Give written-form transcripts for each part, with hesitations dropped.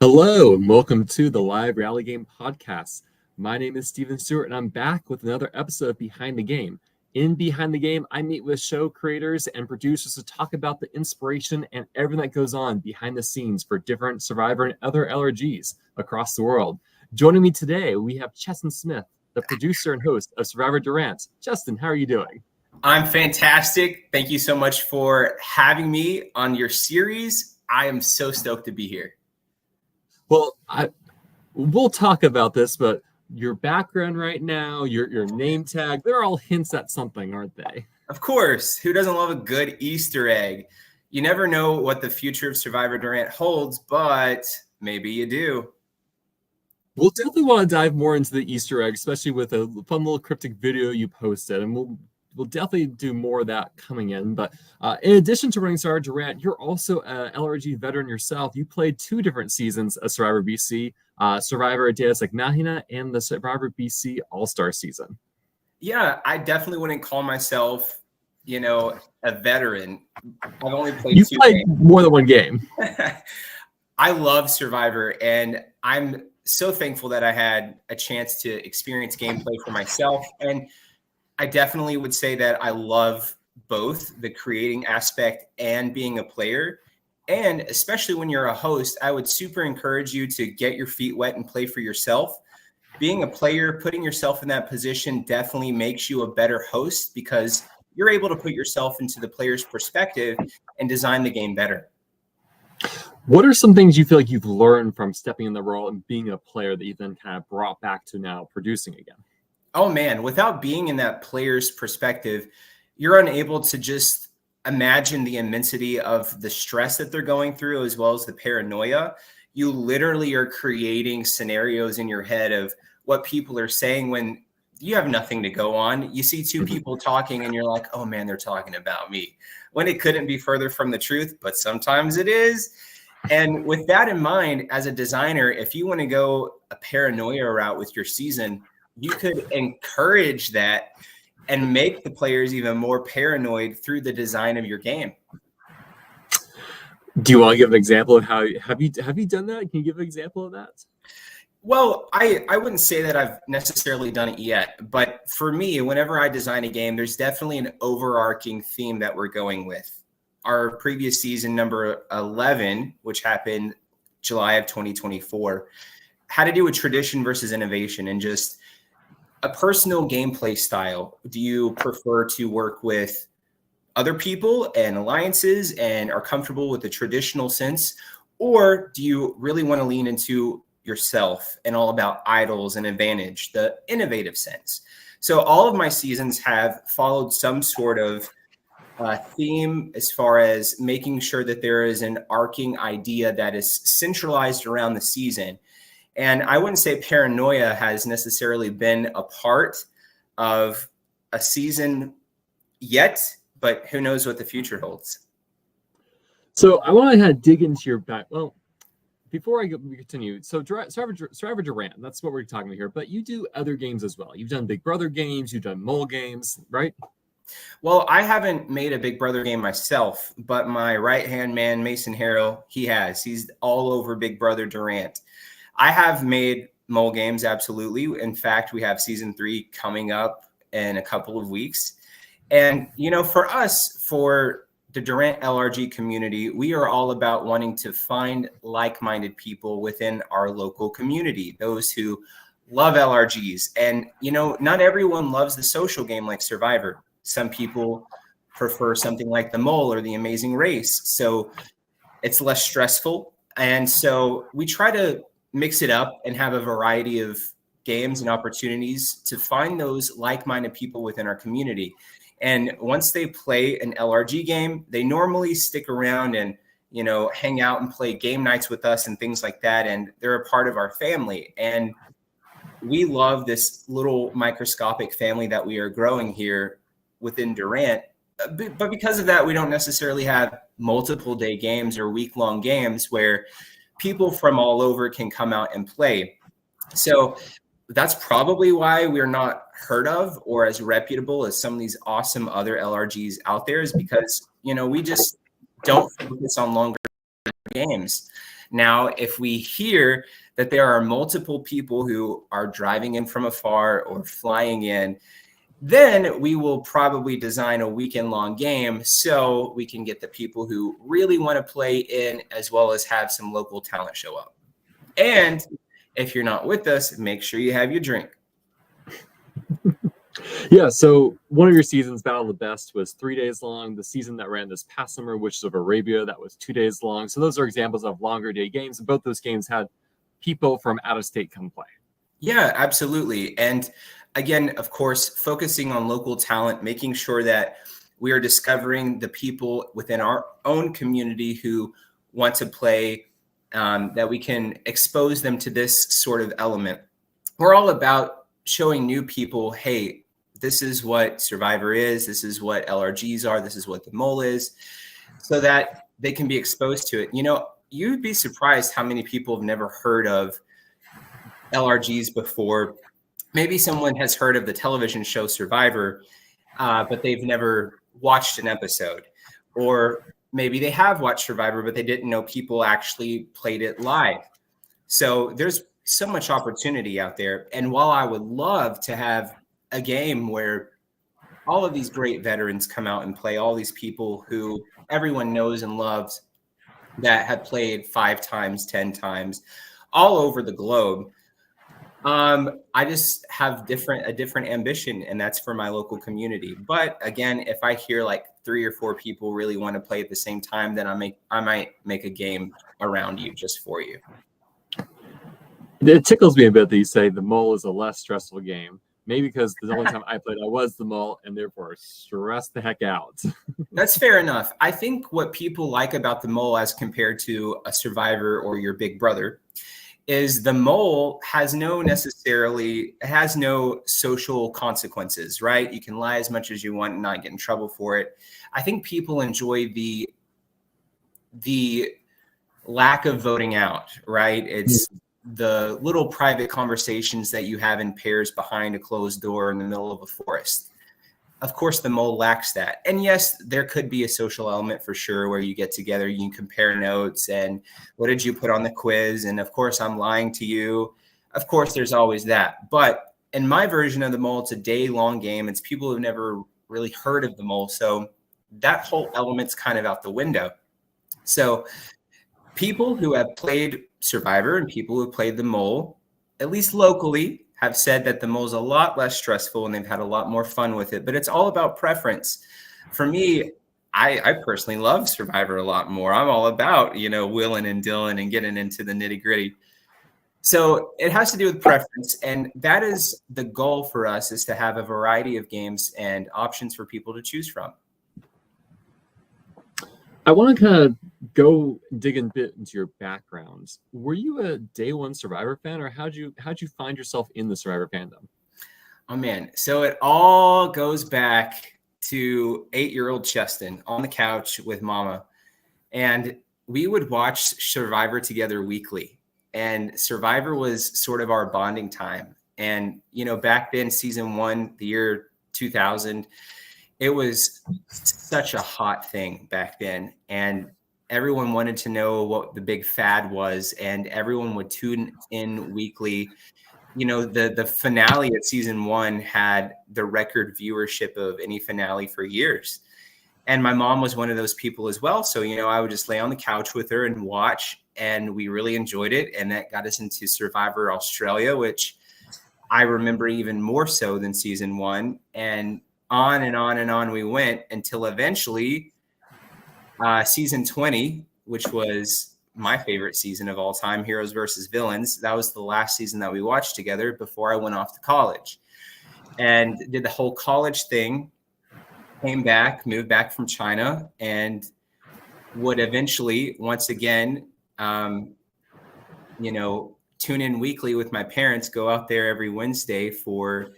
Hello, and welcome to the Live Rally Game Podcast. My name is Steven Stewart, and I'm back with another episode of Behind the Game. In Behind the Game, I meet with show creators and producers to talk about the inspiration and everything that goes on behind the scenes for different Survivor and other LRGs across the world. Joining me today, we have Cheston Smith, the producer and host of Survivor Durant. Cheston, how are you doing? I'm fantastic. Thank you so much for having me on your series. I am so stoked to be here. Well, we'll talk about this, but your background right now, your name tag, they're all hints at something, aren't they? Of course. Who doesn't love a good Easter egg? You never know what the future of Survivor Durant holds, but maybe you do. We'll definitely want to dive more into the Easter egg, especially with a fun little cryptic video you posted, and we'll definitely do more of that coming in. But in addition to running Survivor Durant, you're also an LRG veteran yourself. You played 2 different seasons of Survivor BC, Survivor Deus Ex Machina and the Survivor BC All-Star season. Yeah, I definitely wouldn't call myself, a veteran. I've only played You 2 played games. more than one game. I love Survivor, and I'm so thankful that I had a chance to experience gameplay for myself. And I definitely would say that I love both the creating aspect and being a player. And especially when you're a host, I would super encourage you to get your feet wet and play for yourself. Being a player, putting yourself in that position definitely makes you a better host because you're able to put yourself into the player's perspective and design the game better. What are some things you feel like you've learned from stepping in the role and being a player that you then kind of brought back to now producing again? Oh man, without being in that player's perspective, you're unable to just imagine the immensity of the stress that they're going through as well as the paranoia. You literally are creating scenarios in your head of what people are saying when you have nothing to go on. You see 2 people talking and you're like, oh man, they're talking about me, when it couldn't be further from the truth, but sometimes it is. And with that in mind, as a designer, if you want to go a paranoia route with your season, you could encourage that and make the players even more paranoid through the design of your game. Do you want to give an example of how have you done that? Can you give an example of that? Well, I wouldn't say that I've necessarily done it yet, but for me, whenever I design a game, there's definitely an overarching theme that we're going with. Our previous season, number 11, which happened July of 2024, had to do with tradition versus innovation and just a personal gameplay style. Do you prefer to work with other people and alliances and are comfortable with the traditional sense? Or do you really want to lean into yourself and all about idols and advantage, the innovative sense? So all of my seasons have followed some sort of theme as far as making sure that there is an arcing idea that is centralized around the season. And I wouldn't say paranoia has necessarily been a part of a season yet, but who knows what the future holds. So I want to kind of dig into your back. Well, before we continue, so Survivor Durant, that's what we're talking about here. But you do other games as well. You've done Big Brother games, you've done mole games, right? Well, I haven't made a Big Brother game myself, but my right-hand man, Mason Harrell, he has. He's all over Big Brother Durant. I have made mole games, absolutely. In fact, we have season 3 coming up in a couple of weeks. And, for us, for the Durant LRG community, we are all about wanting to find like-minded people within our local community, those who love LRGs. And, not everyone loves the social game like Survivor. Some people prefer something like the mole or the amazing race. So it's less stressful. And so we try to mix it up and have a variety of games and opportunities to find those like-minded people within our community. And once they play an LRG game, they normally stick around and, hang out and play game nights with us and things like that. And they're a part of our family. And we love this little microscopic family that we are growing here within Durant. But because of that, we don't necessarily have multiple day games or week-long games where people from all over can come out and play. So that's probably why we're not heard of or as reputable as some of these awesome other LRGs out there, is because, we just don't focus on longer games. Now, if we hear that there are multiple people who are driving in from afar or flying in, then we will probably design a weekend-long game so we can get the people who really want to play in, as well as have some local talent show up. And if you're not with us, make sure you have your drink. Yeah, so one of your seasons, Battle of the Best, was 3 days long. The season that ran this past summer, which is of Arabia, that was 2 days long. So those are examples of longer day games. And both those games had people from out of state come play. Yeah, absolutely. And again, of course, focusing on local talent, making sure that we are discovering the people within our own community who want to play, that we can expose them to this sort of element. We're all about showing new people, hey, this is what Survivor is, this is what LRGs are, this is what the mole is, so that they can be exposed to it. You know, you'd be surprised how many people have never heard of LRGs before. Maybe someone has heard of the television show Survivor, but they've never watched an episode. Or maybe they have watched Survivor, but they didn't know people actually played it live. So there's so much opportunity out there. And while I would love to have a game where all of these great veterans come out and play, all these people who everyone knows and loves that have played 5 times, 10 times, all over the globe, I just have a different ambition, and that's for my local community. But again, if I hear like 3 or 4 people really want to play at the same time, then I might make a game around you just for you. It tickles me a bit that you say the mole is a less stressful game. Maybe because the only time I played, I was the mole, and therefore stressed the heck out. That's fair enough. I think what people like about the mole as compared to a Survivor or your big brother is the mole has no social consequences, right? You can lie as much as you want and not get in trouble for it. I think people enjoy the lack of voting out, right? It's the little private conversations that you have in pairs behind a closed door in the middle of a forest. Of course, the mole lacks that. And yes, there could be a social element for sure where you get together, you can compare notes and what did you put on the quiz? And of course, I'm lying to you. Of course, there's always that. But in my version of the mole, it's a day-long game. It's people who've never really heard of the mole. So that whole element's kind of out the window. So people who have played Survivor and people who have played the mole, at least locally, have said that the mole is a lot less stressful and they've had a lot more fun with it. But it's all about preference. For me, I personally love Survivor a lot more. I'm all about, willing and dealing and getting into the nitty gritty. So it has to do with preference. And that is the goal for us, is to have a variety of games and options for people to choose from. I want to kind of go dig a bit into your background. Were you a day one Survivor fan, or how'd you find yourself in the Survivor fandom? Oh man, so it all goes back to 8-year-old Cheston on the couch with Mama, and we would watch Survivor together weekly. And Survivor was sort of our bonding time. And back then, season 1, the year 2000. It was such a hot thing back then, and everyone wanted to know what the big fad was, and everyone would tune in weekly. The finale at season 1 had the record viewership of any finale for years. And my mom was one of those people as well. So, I would just lay on the couch with her and watch, and we really enjoyed it. And that got us into Survivor Australia, which I remember even more so than season 1. And on and on and on we went until eventually season 20, which was my favorite season of all time, Heroes versus Villains. That was the last season that we watched together before I went off to college, and did the whole college thing, came back, moved back from China, and would eventually once again, tune in weekly with my parents, go out there every Wednesday for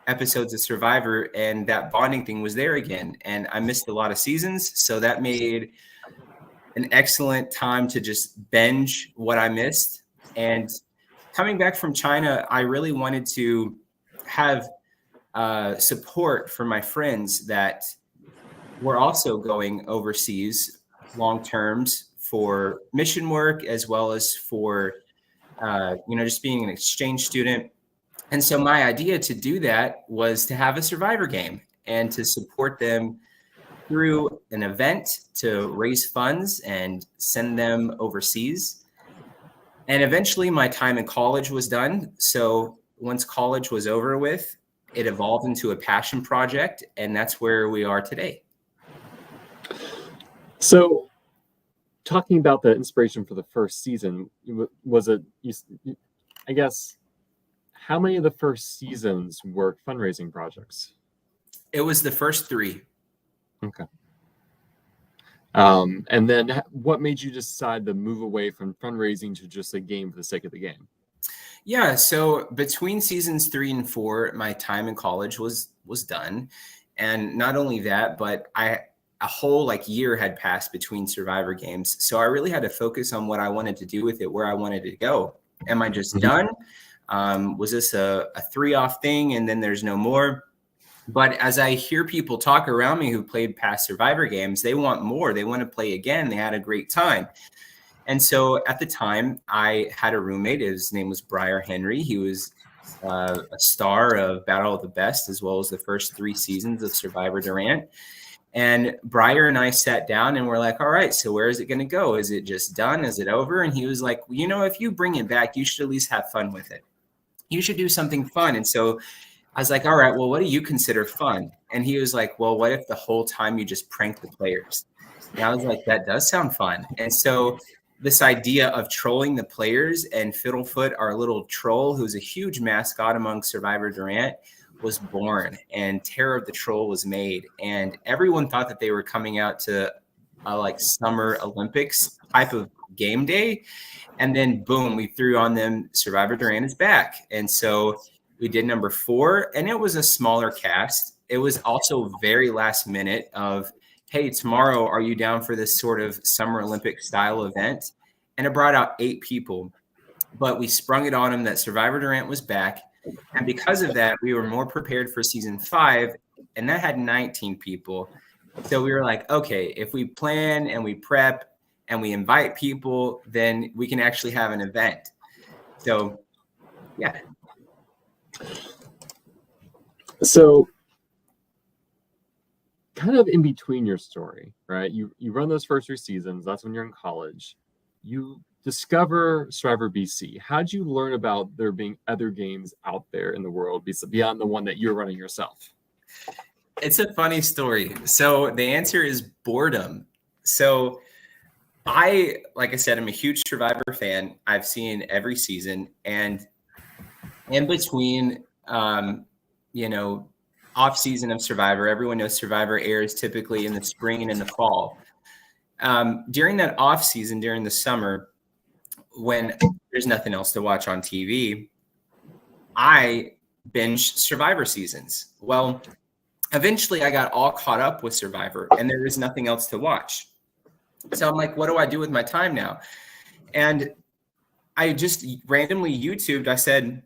episodes of Survivor, and that bonding thing was there again. And I missed a lot of seasons, so that made an excellent time to just binge what I missed. And coming back from China, I really wanted to have support for my friends that were also going overseas long terms for mission work as well as for, just being an exchange student. And so my idea to do that was to have a Survivor game and to support them through an event to raise funds and send them overseas. And eventually my time in college was done. So once college was over with, it evolved into a passion project, and that's where we are today. So talking about the inspiration for the first season, was it, I guess, how many of the first seasons were fundraising projects? It was the first 3. Okay. And then what made you decide to move away from fundraising to just a game for the sake of the game? Yeah, so between seasons 3 and 4, my time in college was done. And not only that, but a whole year had passed between Survivor games. So I really had to focus on what I wanted to do with it, where I wanted to go. Am I just done? Was this a 3-off thing and then there's no more? But as I hear people talk around me who played past Survivor games, they want more. They want to play again. They had a great time. And so at the time, I had a roommate. His name was Briar Henry. He was a star of Battle of the Best, as well as the first 3 seasons of Survivor Durant. And Briar and I sat down and we're like, all right, so where is it going to go? Is it just done? Is it over? And he was like, if you bring it back, you should at least have fun with it. You should do something fun. And so I was like, all right, well, what do you consider fun? And he was like, well, what if the whole time you just prank the players? And I was like, that does sound fun. And so this idea of trolling the players, and Fiddlefoot, our little troll, who's a huge mascot among Survivor Durant, was born, and Terror of the Troll was made. And everyone thought that they were coming out to a Summer Olympics type of game day. And then boom, we threw on them Survivor Durant is back. And so we did number 4, and it was a smaller cast. It was also very last minute of, hey, tomorrow, are you down for this sort of Summer Olympic style event? And it brought out 8 people, but we sprung it on them that Survivor Durant was back. And because of that, we were more prepared for season 5, and that had 19 people. So we were like, okay, if we plan and we prep and we invite people, then we can actually have an event. So, yeah. So kind of in between your story, right? You run those first 3 seasons. That's when you're in college. You discover Survivor BC. How'd you learn about there being other games out there in the world beyond the one that you're running yourself? It's a funny story. So the answer is boredom. So like I said, I'm a huge Survivor fan. I've seen every season, and in between, off season of Survivor, everyone knows Survivor airs typically in the spring and in the fall. During that off season, during the summer, when there's nothing else to watch on TV, I binged Survivor seasons. Well, eventually I got all caught up with Survivor, and there is nothing else to watch. So I'm like, what do I do with my time now? And I just randomly YouTubed. I said,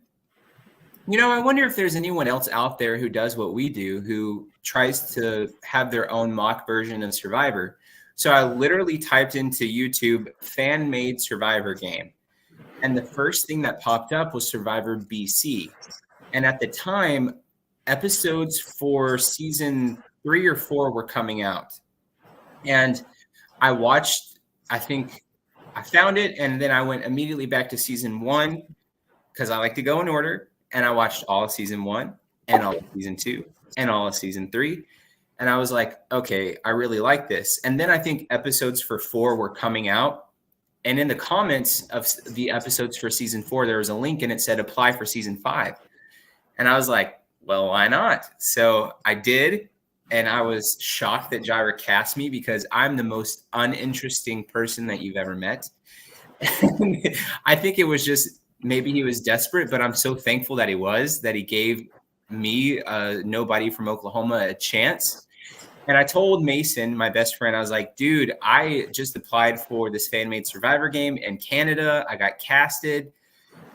I wonder if there's anyone else out there who does what we do, who tries to have their own mock version of Survivor. So I literally typed into YouTube fan-made Survivor game. And the first thing that popped up was Survivor BC. And at the time, episodes for season 3 or 4 were coming out. And I watched, I think I found it, and then I went immediately back to season 1 because I like to go in order. And I watched all of season 1 and all of season 2 and all of season 3. And I was like, okay, I really like this. And then I think episodes for 4 were coming out. And in the comments of the episodes for season 4, there was a link and it said apply for season 5. And I was like, well, why not? So I did. And I was shocked that Jaira cast me because I'm the most uninteresting person that you've ever met. I think it was just maybe he was desperate, but I'm so thankful that he gave me, nobody from Oklahoma, a chance. And I told Mason, my best friend, I was like, dude, I just applied for this fan-made Survivor game in Canada. I got casted.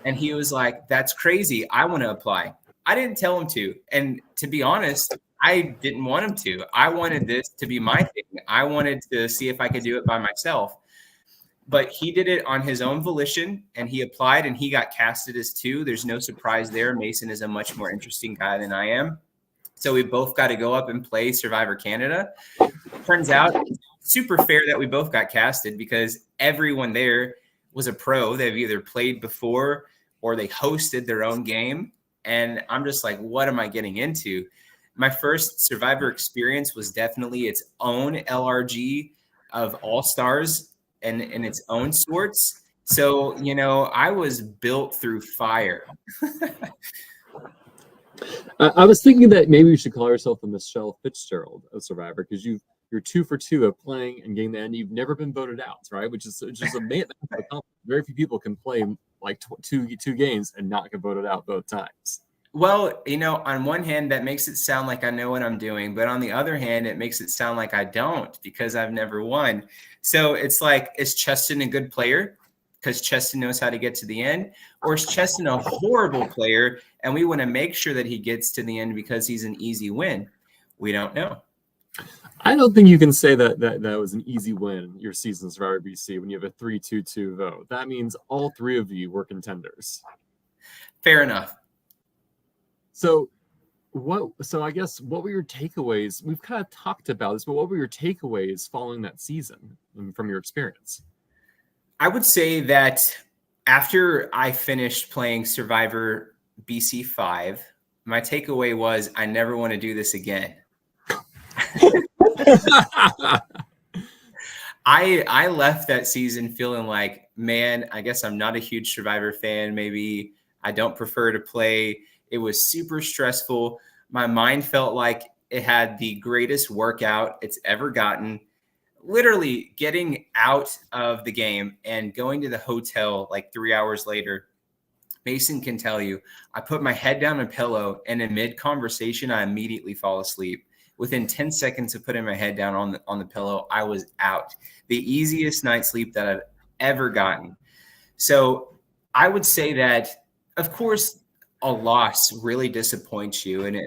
And he was like, that's crazy. I want to apply. I didn't tell him to. And to be honest, I didn't want him to. I wanted this to be my thing. I wanted to see if I could do it by myself. but he did it on his own volition, and he applied, and he got casted as 2. There's no surprise there. Mason is a much more interesting guy than I am. So we both got to go up and play Survivor Canada. Turns out super fair that we both got casted because everyone there was a pro. They've either played before or they hosted their own game. And I'm just like, what am I getting into? My first Survivor experience was definitely its own LRG of all-stars and in its own sorts. So, I was built through fire. I was thinking that maybe you should call yourself the Michelle Fitzgerald of Survivor because you're 2 for 2 of playing and getting the end. You've never been voted out, right? Which is amazing. Very few people can play like two games and not get voted out both times. Well, on one hand, that makes it sound like I know what I'm doing. But on the other hand, it makes it sound like I don't because I've never won. So it's like, is Cheston a good player because Cheston knows how to get to the end? Or is Cheston a horrible player and we want to make sure that he gets to the end because he's an easy win? We don't know. I don't think you can say that was an easy win, your season of Survivor BC, when you have a 3-2-2 vote. That means all 3 of you were contenders. Fair enough. So I guess what were your takeaways? We've kind of talked about this, but what were your takeaways following that season from your experience? I would say that after I finished playing Survivor BC 5, my takeaway was I never want to do this again. I left that season feeling like, man, I guess I'm not a huge Survivor fan. Maybe I don't prefer to play. It was super stressful. My mind felt like it had the greatest workout it's ever gotten. Literally getting out of the game and going to the hotel like 3 hours later, Mason can tell you, I put my head down on a pillow and in mid-conversation, I immediately fall asleep. Within 10 seconds of putting my head down on the pillow, I was out. The easiest night's sleep that I've ever gotten. So I would say that, of course, a loss really disappoints you. And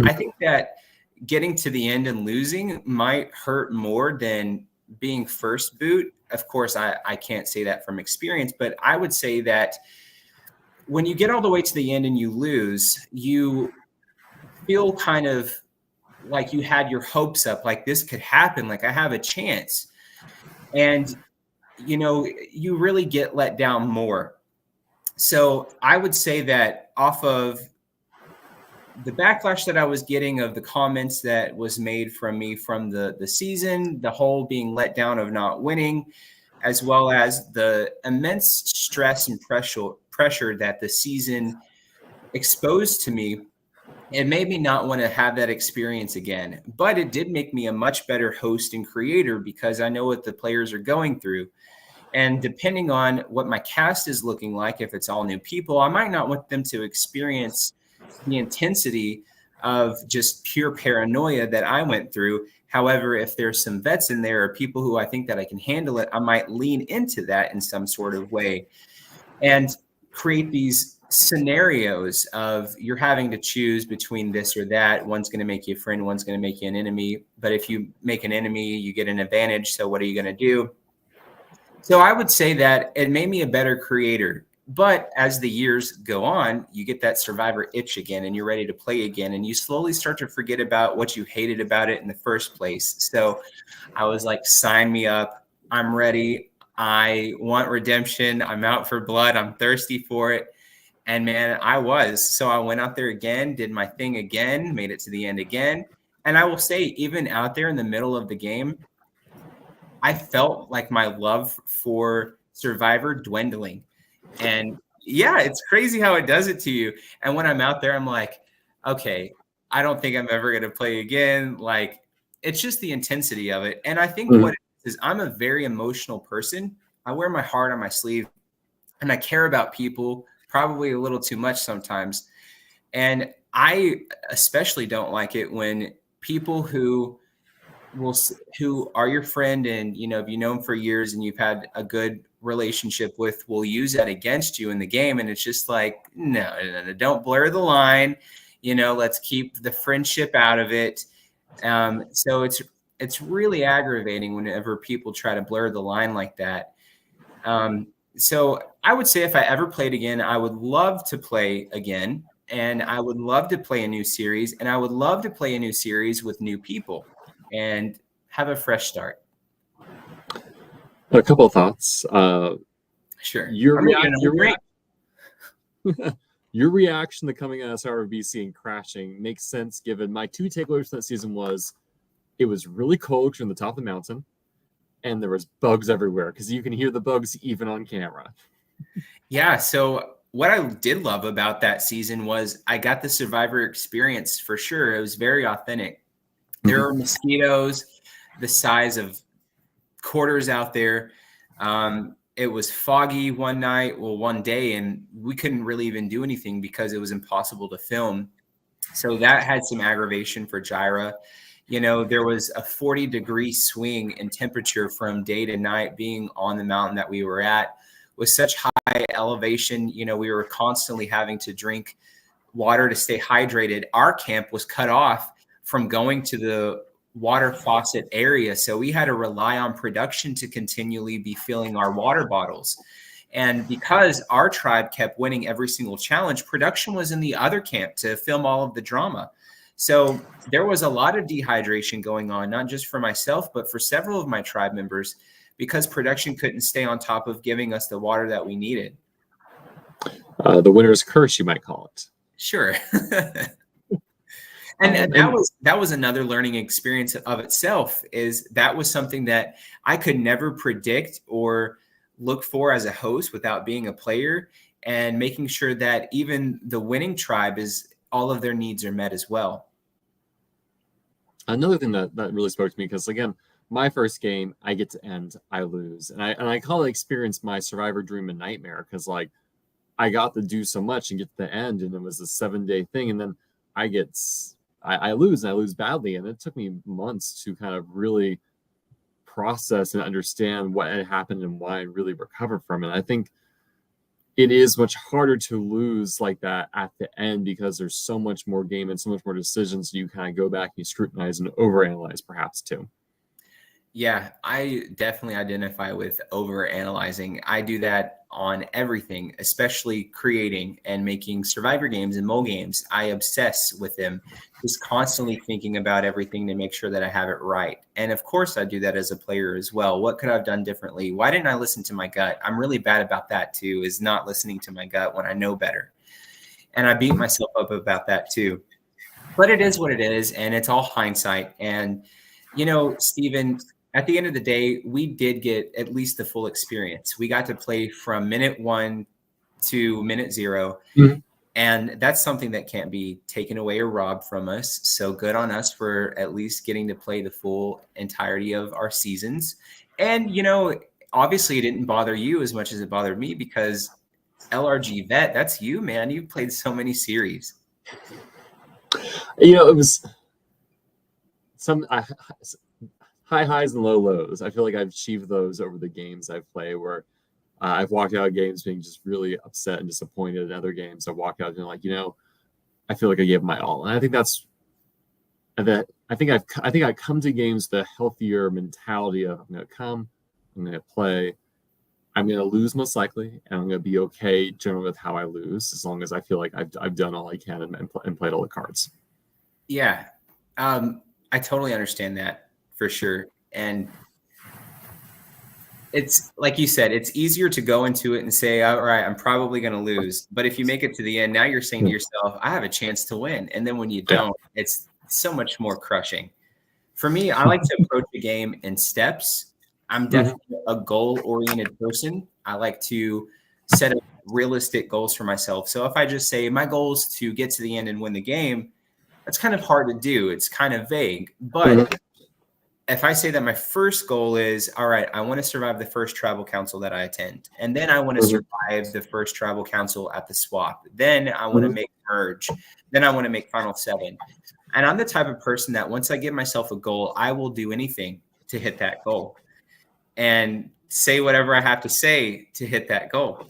I think that getting to the end and losing might hurt more than being first boot. Of course, I can't say that from experience, but I would say that when you get all the way to the end and you lose, you feel kind of like you had your hopes up, like this could happen, like I have a chance. And, you really get let down more. So I would say that off of the backlash that I was getting of the comments that was made from me from the season, the whole being let down of not winning, as well as the immense stress and pressure that the season exposed to me, it made me not want to have that experience again. But it did make me a much better host and creator because I know what the players are going through. And depending on what my cast is looking like, if it's all new people, I might not want them to experience the intensity of just pure paranoia that I went through. However, if there's some vets in there or people who I think that I can handle it, I might lean into that in some sort of way and create these scenarios of you're having to choose between this or that. One's going to make you a friend, one's going to make you an enemy. But if you make an enemy, you get an advantage. So what are you going to do? So I would say that it made me a better creator. But as the years go on, you get that Survivor itch again and you're ready to play again. And you slowly start to forget about what you hated about it in the first place. So I was like, sign me up. I'm ready. I want redemption. I'm out for blood. I'm thirsty for it. And man, I was. So I went out there again, did my thing again, made it to the end again. And I will say, even out there in the middle of the game, I felt like my love for Survivor dwindling. And yeah, it's crazy how it does it to you. And when I'm out there, I'm like, okay, I don't think I'm ever going to play again. Like, it's just the intensity of it. And I think what it is I'm a very emotional person. I wear my heart on my sleeve and I care about people probably a little too much sometimes. And I especially don't like it when people who are your friend and, if you know them for years and you've had a good relationship with will use that against you in the game. And it's just like, no, don't blur the line, let's keep the friendship out of it. So it's really aggravating whenever people try to blur the line like that. So I would say if I ever played again, I would love to play again. And I would love to play a new series. And I would love to play a new series with new people and have a fresh start. A couple of thoughts. Sure. Your I'm making your a drink. your reaction to coming out of Survivor BC and crashing makes sense given my two takeaways from that season was it was really cold during the top of the mountain and there was bugs everywhere because you can hear the bugs even on camera. Yeah. So what I did love about that season was I got the Survivor experience for sure. It was very authentic. There were mosquitoes the size of quarters out there. It was foggy one day, and we couldn't really even do anything because it was impossible to film. So that had some aggravation for Gyra. You know, there was a 40-degree swing in temperature from day to night being on the mountain that we were at. With such high elevation, you know, we were constantly having to drink water to stay hydrated. Our camp was cut off from going to the water faucet area. So we had to rely on production to continually be filling our water bottles. And because our tribe kept winning every single challenge, production was in the other camp to film all of the drama. So there was a lot of dehydration going on, not just for myself, but for several of my tribe members, because production couldn't stay on top of giving us the water that we needed. The winner's curse, you might call it. Sure. And that was another learning experience of itself, is that was something that I could never predict or look for as a host without being a player, and making sure that even the winning tribe is all of their needs are met as well. Another thing that really spoke to me, because again, my first game, I get to end, I lose. And I call it experience my Survivor dream and nightmare, because like I got to do so much and get to the end, and it was a 7-day thing, and then I lose, and I lose badly. And it took me months to kind of really process and understand what had happened and why I really recover from it. I think it is much harder to lose like that at the end because there's so much more game and so much more decisions. So you kind of go back and you scrutinize and overanalyze perhaps too. Yeah, I definitely identify with over analyzing. I do that on everything, especially creating and making Survivor games and mole games. I obsess with them, just constantly thinking about everything to make sure that I have it right. And of course, I do that as a player as well. What could I have done differently? Why didn't I listen to my gut? I'm really bad about that too, is not listening to my gut when I know better. And I beat myself up about that too. But it is what it is, and it's all hindsight. And, you know, Stephen, at the end of the day, we did get at least the full experience. We got to play from minute 1 to minute 0. Mm-hmm. And that's something that can't be taken away or robbed from us. So good on us for at least getting to play the full entirety of our seasons. And, you know, obviously it didn't bother you as much as it bothered me, because LRG vet, that's you, man. You played so many series. You know, it was some high highs and low lows. I feel like I've achieved those over the games I've played, where I've walked out of games being just really upset and disappointed. In other games, I walk out and like, you know, I feel like I gave my all. And I think I've come to games with a healthier mentality of, I'm going to come, I'm going to play, I'm going to lose most likely, and I'm going to be okay generally with how I lose, as long as I feel like I've done all I can and played all the cards. Yeah, I totally understand that. For sure. And it's like you said, it's easier to go into it and say, all right, I'm probably going to lose. But if you make it to the end, now you're saying to yourself, I have a chance to win. And then when you don't, it's so much more crushing. For me, I like to approach the game in steps. I'm definitely a goal-oriented person. I like to set up realistic goals for myself. So if I just say my goal is to get to the end and win the game, that's kind of hard to do. It's kind of vague. But if I say that my first goal is, all right, I want to survive the first tribal council that I attend, and then I want to survive the first tribal council at the swap, then I want to make merge, then I want to make final 7. And I'm the type of person that once I give myself a goal, I will do anything to hit that goal and say whatever I have to say to hit that goal.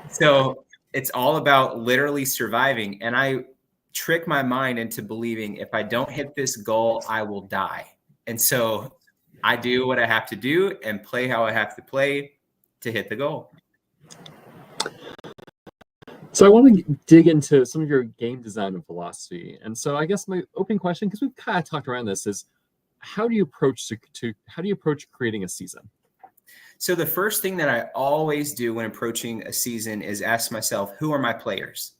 So it's all about literally surviving. And I trick my mind into believing if I don't hit this goal, I will die. And so I do what I have to do and play how I have to play. to hit the goal. So I want to dig into some of your game design and philosophy. And so I guess my opening question, because we've kind of talked around this, is how do you approach creating a season? So the first thing that I always do when approaching a season is ask myself, who are my players?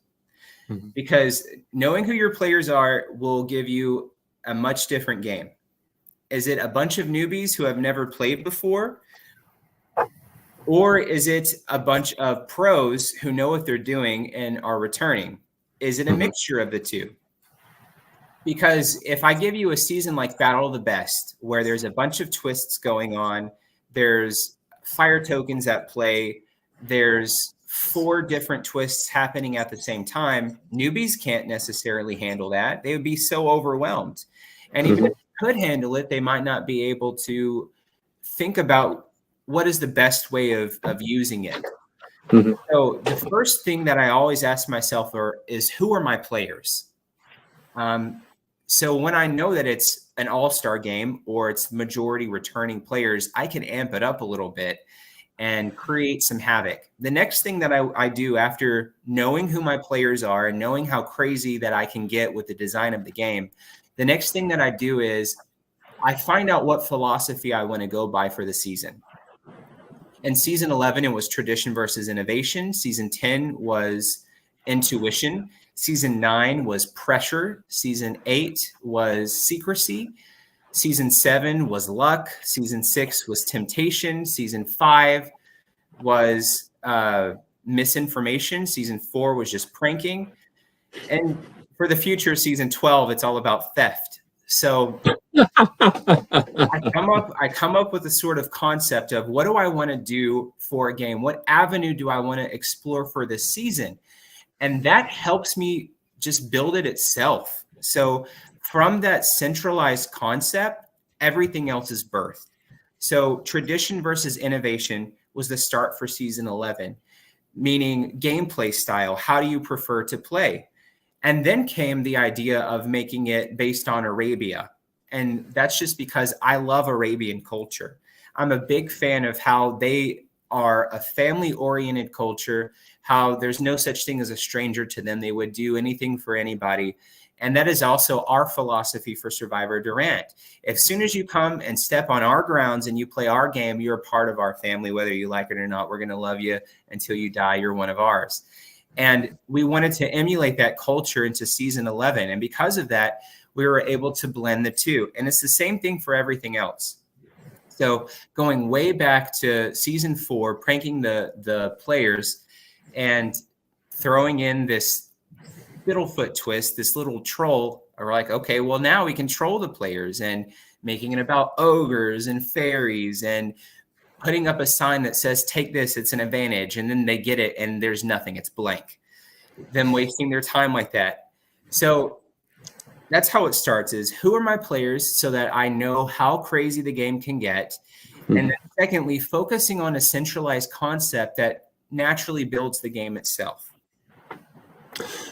Mm-hmm. Because knowing who your players are will give you a much different game. Is it a bunch of newbies who have never played before? Or is it a bunch of pros who know what they're doing and are returning? Is it a mixture of the two? Because if I give you a season like Battle of the Best, where there's a bunch of twists going on, there's fire tokens at play, there's 4 different twists happening at the same time, newbies can't necessarily handle that. They would be so overwhelmed. And even if they could handle it, they might not be able to think about what is the best way of using it. So the first thing that I always ask myself is who are my players? So when I know that it's an all-star game or it's majority returning players, I can amp it up a little bit and create some havoc. The next thing that I do after knowing who my players are and knowing how crazy that I can get with the design of the game, the next thing that I do is I find out what philosophy I want to go by for the season. In season 11, it was tradition versus innovation. Season 10 was intuition. Season 9 was pressure. Season 8 was secrecy. Season 7 was luck. Season 6 was temptation. Season 5 was misinformation. Season 4 was just pranking. And for the future, season 12, it's all about theft. So I come up with a sort of concept of what do I want to do for a game? What avenue do I want to explore for this season? And that helps me just build it itself. So from that centralized concept, everything else is birthed. So tradition versus innovation was the start for season 11, meaning gameplay style. How do you prefer to play? And then came the idea of making it based on Arabia. And that's just because I love Arabian culture. I'm a big fan of how they are a family-oriented culture, how there's no such thing as a stranger to them. They would do anything for anybody. And that is also our philosophy for Survivor Durant. As soon as you come and step on our grounds and you play our game, you're a part of our family, whether you like it or not. We're going to love you until you die. You're one of ours. And we wanted to emulate that culture into season 11. And because of that, we were able to blend the two. And it's the same thing for everything else. So going way back to season 4, pranking the players and throwing in this Fiddlefoot twist, this little troll, are like, okay, well, now we can troll the players and making it about ogres and fairies and putting up a sign that says, take this, it's an advantage. And then they get it and there's nothing, it's blank. Them wasting their time like that. So that's how it starts, is who are my players so that I know how crazy the game can get. And then secondly, focusing on a centralized concept that naturally builds the game itself.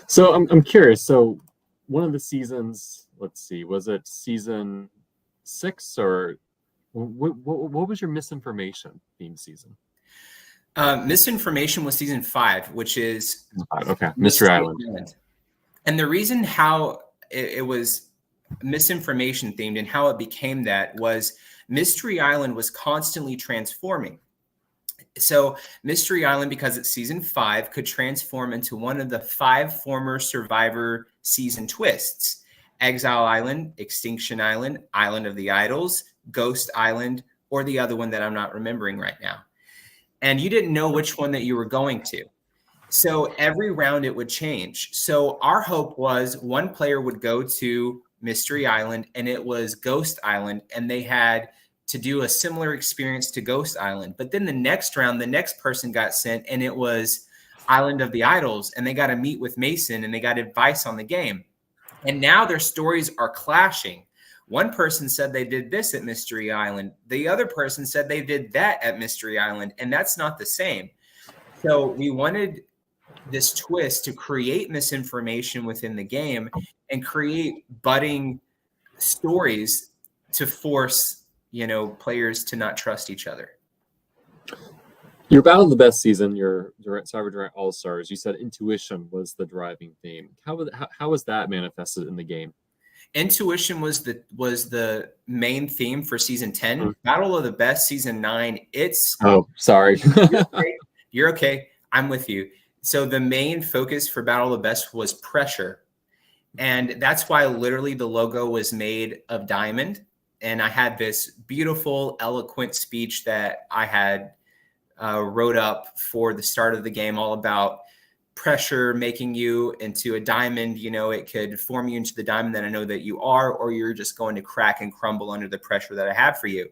So I'm curious. So one of the seasons, let's see, was it season 6 or what was your misinformation theme season? Misinformation was season 5, which is okay, Mystery Island. And the reason how it was misinformation themed and how it became that was Mystery Island was constantly transforming. So Mystery Island, because it's season 5, could transform into one of the 5 former Survivor season twists: Exile Island, Extinction Island, Island of the Idols, Ghost Island, or the other one that I'm not remembering right now. And you didn't know which one that you were going to. So every round it would change. So our hope was one player would go to Mystery Island and it was Ghost Island, and they had to do a similar experience to Ghost Island. But then the next round, the next person got sent and it was Island of the Idols, and they got to meet with Mason and they got advice on the game. And now their stories are clashing. One person said they did this at Mystery Island. The other person said they did that at Mystery Island, and that's not the same. So we wanted this twist to create misinformation within the game and create budding stories to force, players to not trust each other. Your Battle of the Best season, your Survivor Durant All Stars, you said intuition was the driving theme. How was that manifested in the game? Intuition was the main theme for season 10. Mm. Battle of the Best season 9. It's Oh, sorry. you're okay. You're okay. I'm with you. So the main focus for Battle of the Best was pressure. And that's why literally the logo was made of diamond. And I had this beautiful, eloquent speech that I had wrote up for the start of the game, all about pressure making you into a diamond. You know, it could form you into the diamond that I know that you are, or you're just going to crack and crumble under the pressure that I have for you.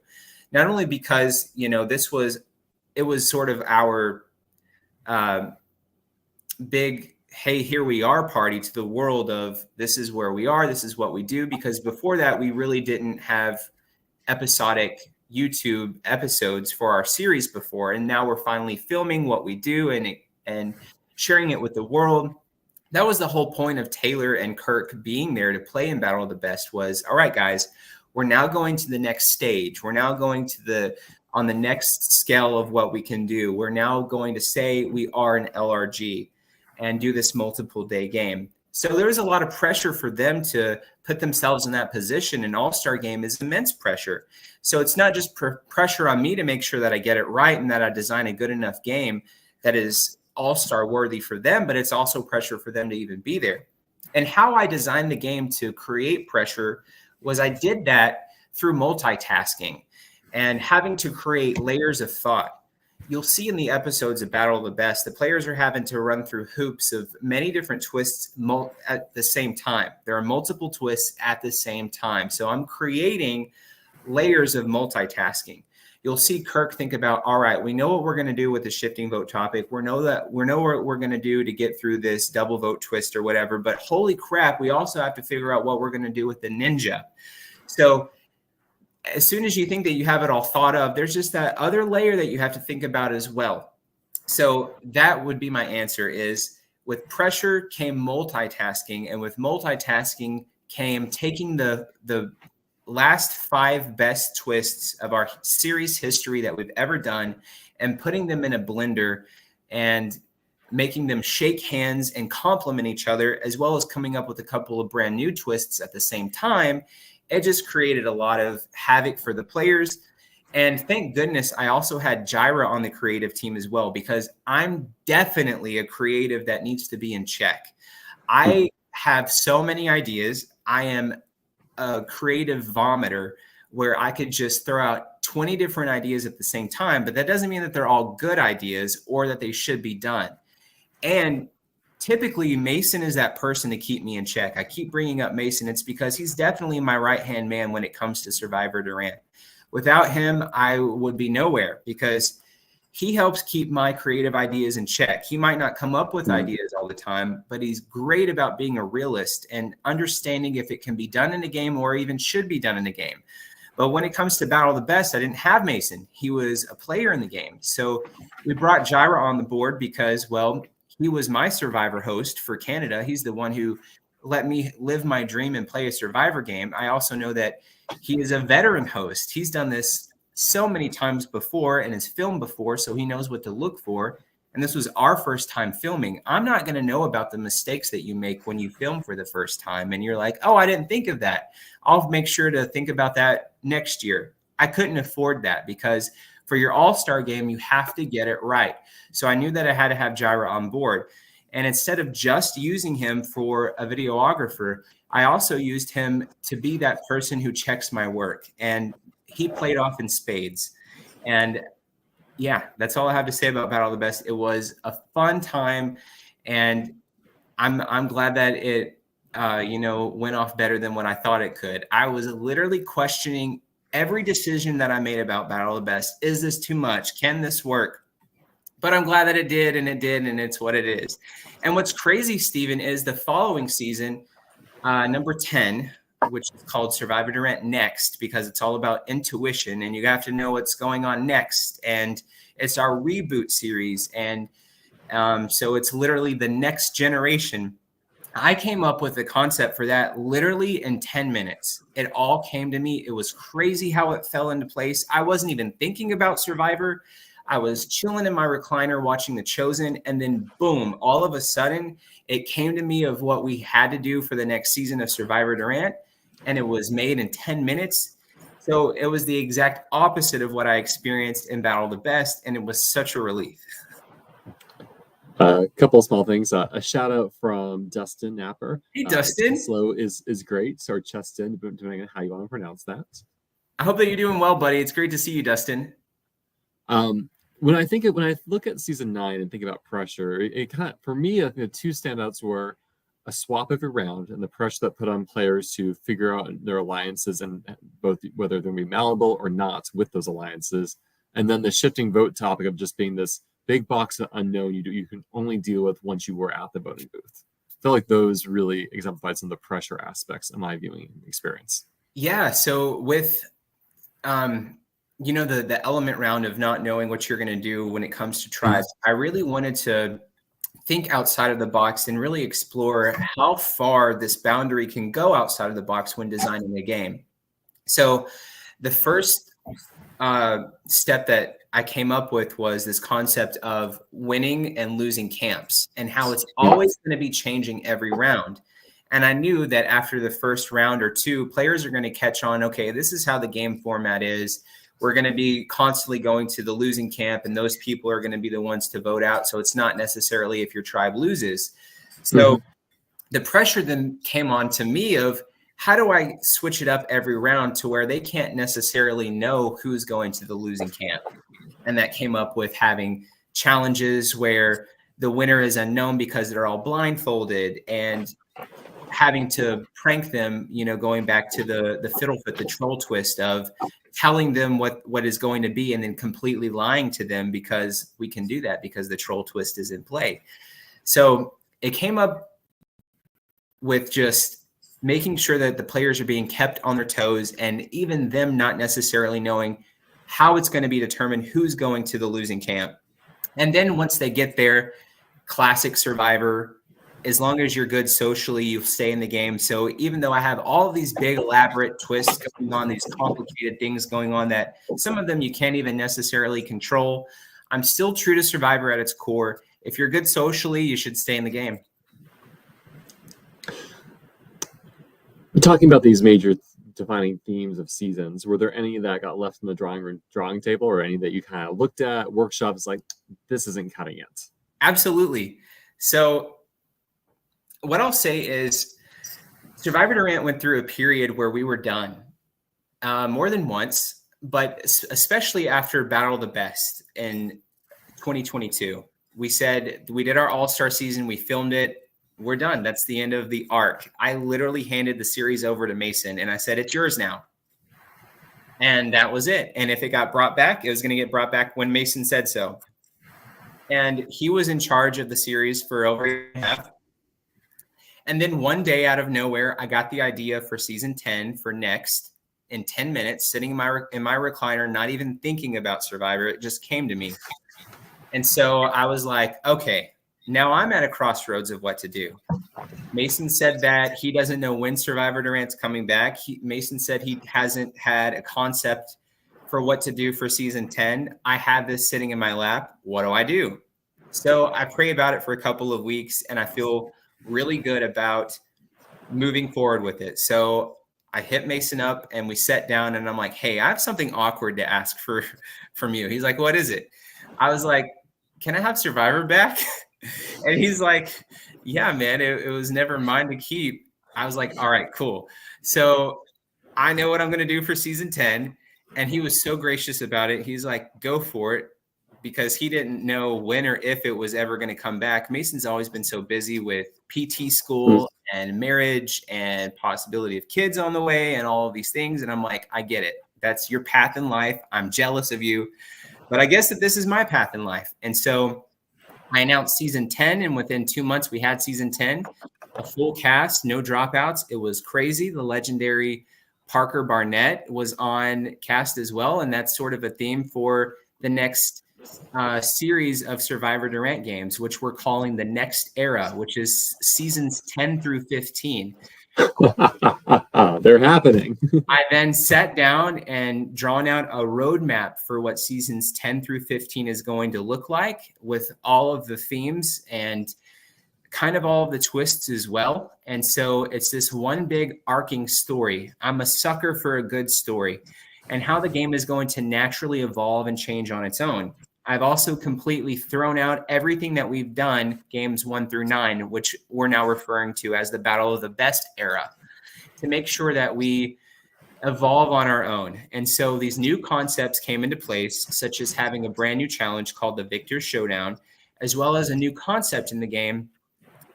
Not only because, you know, it was sort of our big, hey, here we are party to the world of this is where we are, this is what we do. Because before that, we really didn't have episodic YouTube episodes for our series before. And now we're finally filming what we do and sharing it with the world. That was the whole point of Taylor and Kirk being there to play in Battle of the Best was, all right, guys, we're now going to the next stage. We're now going to on the next scale of what we can do. We're now going to say we are an LRG and do this multiple day game. So there was a lot of pressure for them to put themselves in that position. An all-star game is immense pressure. So it's not just pressure on me to make sure that I get it right and that I design a good enough game that is all-star worthy for them, but it's also pressure for them to even be there. And how I designed the game to create pressure was I did that through multitasking and having to create layers of thought. You'll see in the episodes of Battle of the Best, the players are having to run through hoops of many different twists at the same time. There are multiple twists at the same time. So I'm creating layers of multitasking. You'll see Kirk think about, all right, we know what we're going to do with the shifting vote topic. We know what we're going to do to get through this double vote twist or whatever. But holy crap, we also have to figure out what we're going to do with the ninja. So as soon as you think that you have it all thought of, there's just that other layer that you have to think about as well. So that would be my answer is with pressure came multitasking, and with multitasking came taking the last 5 best twists of our series history that we've ever done and putting them in a blender and making them shake hands and complement each other, as well as coming up with a couple of brand new twists at the same time. It just created a lot of havoc for the players. And thank goodness I also had Jira on the creative team as well, because I'm definitely a creative that needs to be in check. I have so many ideas. I am a creative vomiter where I could just throw out 20 different ideas at the same time, but that doesn't mean that they're all good ideas or that they should be done. And typically Mason is that person to keep me in check. I keep bringing up Mason. It's because he's definitely my right-hand man when it comes to Survivor Durant. Without him, I would be nowhere because he helps keep my creative ideas in check. He might not come up with ideas all the time, but he's great about being a realist and understanding if it can be done in a game or even should be done in a game. But when it comes to Battle of the Best, I didn't have Mason. He was a player in the game. So we brought Jira on the board because, well, he was my Survivor host for Canada. He's the one who let me live my dream and play a Survivor game. I also know that he is a veteran host. He's done this so many times before and has filmed before, so he knows what to look for. And this was our first time filming. I'm not going to know about the mistakes that you make when you film for the first time. And you're like, oh, I didn't think of that. I'll make sure to think about that next year. I couldn't afford that because for your all-star game, you have to get it right. So I knew that I had to have Jira on board. And instead of just using him for a videographer, I also used him to be that person who checks my work. And he played off in spades. And yeah, that's all I have to say about Battle of the Best. It was a fun time. And I'm glad that it, went off better than what I thought it could. I was literally questioning every decision that I made about Battle of the Best. Is this too much? Can this work? But I'm glad that it did, and it's what it is. And what's crazy, Steven, is the following season, number 10, which is called Survivor Durant Next, because it's all about intuition, and you have to know what's going on next. And it's our reboot series, and so it's literally the next generation. I came up with the concept for that literally in 10 minutes. It all came to me. It was crazy how it fell into place. I wasn't even thinking about Survivor. I was chilling in my recliner watching The Chosen, and then boom, all of a sudden it came to me of what we had to do for the next season of Survivor Durant, and it was made in 10 minutes. So it was the exact opposite of what I experienced in Battle of the Best, and it was such a relief. A couple of small things. A shout out from Dustin Napper. Hey, Dustin. Slow is great. So Cheston, depending on how you want to pronounce that. I hope that you're doing well, buddy. It's great to see you, Dustin. When I look at season 9 and think about pressure, it kind of, for me, the two standouts were a swap every round and the pressure that put on players to figure out their alliances and both whether they're going to be malleable or not with those alliances, and then the shifting vote topic of just being this big box of unknown you can only deal with once you were at the voting booth. I feel like those really exemplified some of the pressure aspects of my viewing experience. Yeah. So with the element round of not knowing what you're going to do when it comes to tribes, I really wanted to think outside of the box and really explore how far this boundary can go outside of the box when designing a game. So the first step that I came up with was this concept of winning and losing camps and how it's always going to be changing every round. And I knew that after the first round or two, players are going to catch on, okay, this is how the game format is. We're going to be constantly going to the losing camp, and those people are going to be the ones to vote out. So it's not necessarily if your tribe loses. So the pressure then came on to me of how do I switch it up every round to where they can't necessarily know who's going to the losing camp. And that came up with having challenges where the winner is unknown because they're all blindfolded, and having to prank them, going back to the fiddlefoot, the troll twist of telling them what is going to be and then completely lying to them, because we can do that because the troll twist is in play. So it came up with just making sure that the players are being kept on their toes, and even them not necessarily knowing how it's going to be determined who's going to the losing camp. And then once they get there, classic Survivor, as long as you're good socially, you stay in the game. So even though I have all of these big elaborate twists going on, these complicated things going on that some of them you can't even necessarily control, I'm still true to Survivor at its core. If you're good socially, you should stay in the game. Talking about these major defining themes of seasons, were there any that got left in the drawing table, or any that you kind of looked at workshops like this isn't cutting it? Absolutely. So what I'll say is Survivor Durant went through a period where we were done more than once, but especially after Battle of the Best in 2022. We said we did our all-star season. We filmed it. We're done. That's the end of the arc. I literally handed the series over to Mason and I said, it's yours now. And that was it. And if it got brought back, it was going to get brought back when Mason said so. And he was in charge of the series for over a year and a half. And then one day out of nowhere, I got the idea for season 10 for next in 10 minutes, sitting in my recliner, not even thinking about Survivor. It just came to me. And so I was like, okay, now I'm at a crossroads of what to do. Mason said that he doesn't know when Survivor Durant's coming back. Mason said he hasn't had a concept for what to do for season 10. I have this sitting in my lap. What do I do? So I pray about it for a couple of weeks, and I feel really good about moving forward with it. So I hit Mason up and we sat down, and I'm like, hey, I have something awkward to ask from you. He's like, what is it? I was like, can I have Survivor back? And he's like, yeah, man, it was never mine to keep. I was like, all right, cool. So I know what I'm going to do for season 10. And he was so gracious about it. He's like, go for it, because he didn't know when or if it was ever going to come back. Mason's always been so busy with PT school and marriage and possibility of kids on the way and all of these things. And I'm like, I get it. That's your path in life. I'm jealous of you, but I guess that this is my path in life. And so I announced season 10, and within 2 months we had season 10, a full cast, no dropouts. It was crazy. The legendary Parker Barnett was on cast as well. And that's sort of a theme for the next series of Survivor Durant games, which we're calling the Next Era, which is seasons 10 through 15. They're happening. I then sat down and drawn out a roadmap for what seasons 10 through 15 is going to look like, with all of the themes and kind of all of the twists as well. And so it's this one big arcing story. I'm a sucker for a good story, and how the game is going to naturally evolve and change on its own. I've also completely thrown out everything that we've done games 1 through 9, which we're now referring to as the Battle of the Best era, to make sure that we evolve on our own. And so these new concepts came into place, such as having a brand new challenge called the Victor Showdown, as well as a new concept in the game,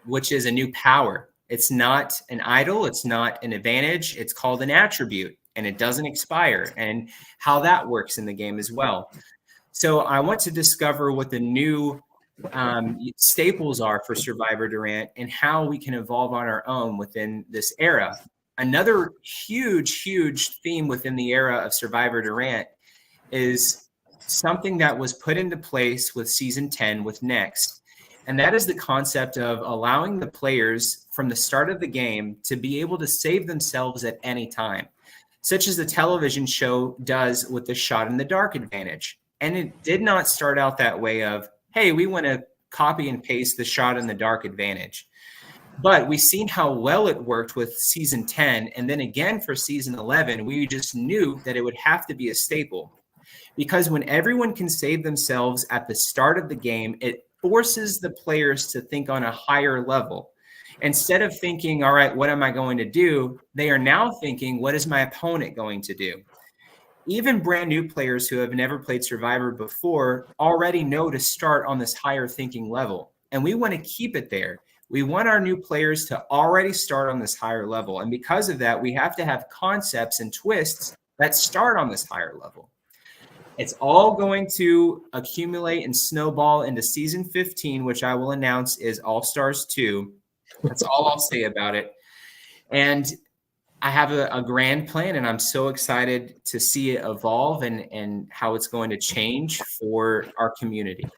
which is a new power. It's not an idol, it's not an advantage, it's called an attribute, and it doesn't expire, and how that works in the game as well. So I want to discover what the new staples are for Survivor Durant and how we can evolve on our own within this era. Another huge theme within the era of Survivor Durant is something that was put into place with season 10 with Next. And that is the concept of allowing the players from the start of the game to be able to save themselves at any time, such as the television show does with the shot in the dark advantage. And it did not start out that way of, hey, we want to copy and paste the shot in the dark advantage. But we've seen how well it worked with season 10. And then again for season 11, we just knew that it would have to be a staple. Because when everyone can save themselves at the start of the game, it forces the players to think on a higher level. Instead of thinking, all right, what am I going to do? They are now thinking, what is my opponent going to do? Even brand new players who have never played Survivor before already know to start on this higher thinking level. And we want to keep it there. We want our new players to already start on this higher level. And because of that, we have to have concepts and twists that start on this higher level. It's all going to accumulate and snowball into season 15, which I will announce is All Stars 2. That's all I'll say about it. And I have a grand plan, and I'm so excited to see it evolve and how it's going to change for our community.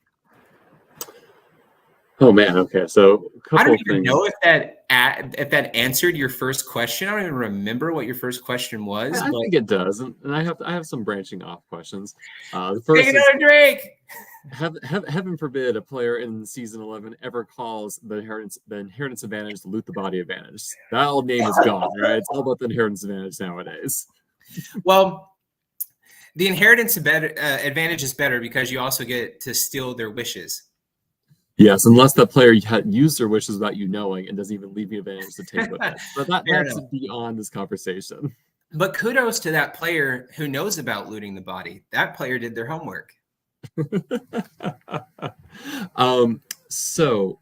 Oh man, okay. So I don't even know if that answered your first question. I don't even remember what your first question was. I think it does, and I have some branching off questions. The first, take another drink. Heaven forbid a player in season 11 ever calls the inheritance advantage the loot the body advantage. That old name is gone, right? It's all about the inheritance advantage nowadays. Well, the inheritance advantage is better because you also get to steal their wishes. Yes, unless that player had used their wishes without you knowing and doesn't even leave you advantage to take with it. But that's beyond this conversation. But kudos to that player who knows about looting the body. That player did their homework. So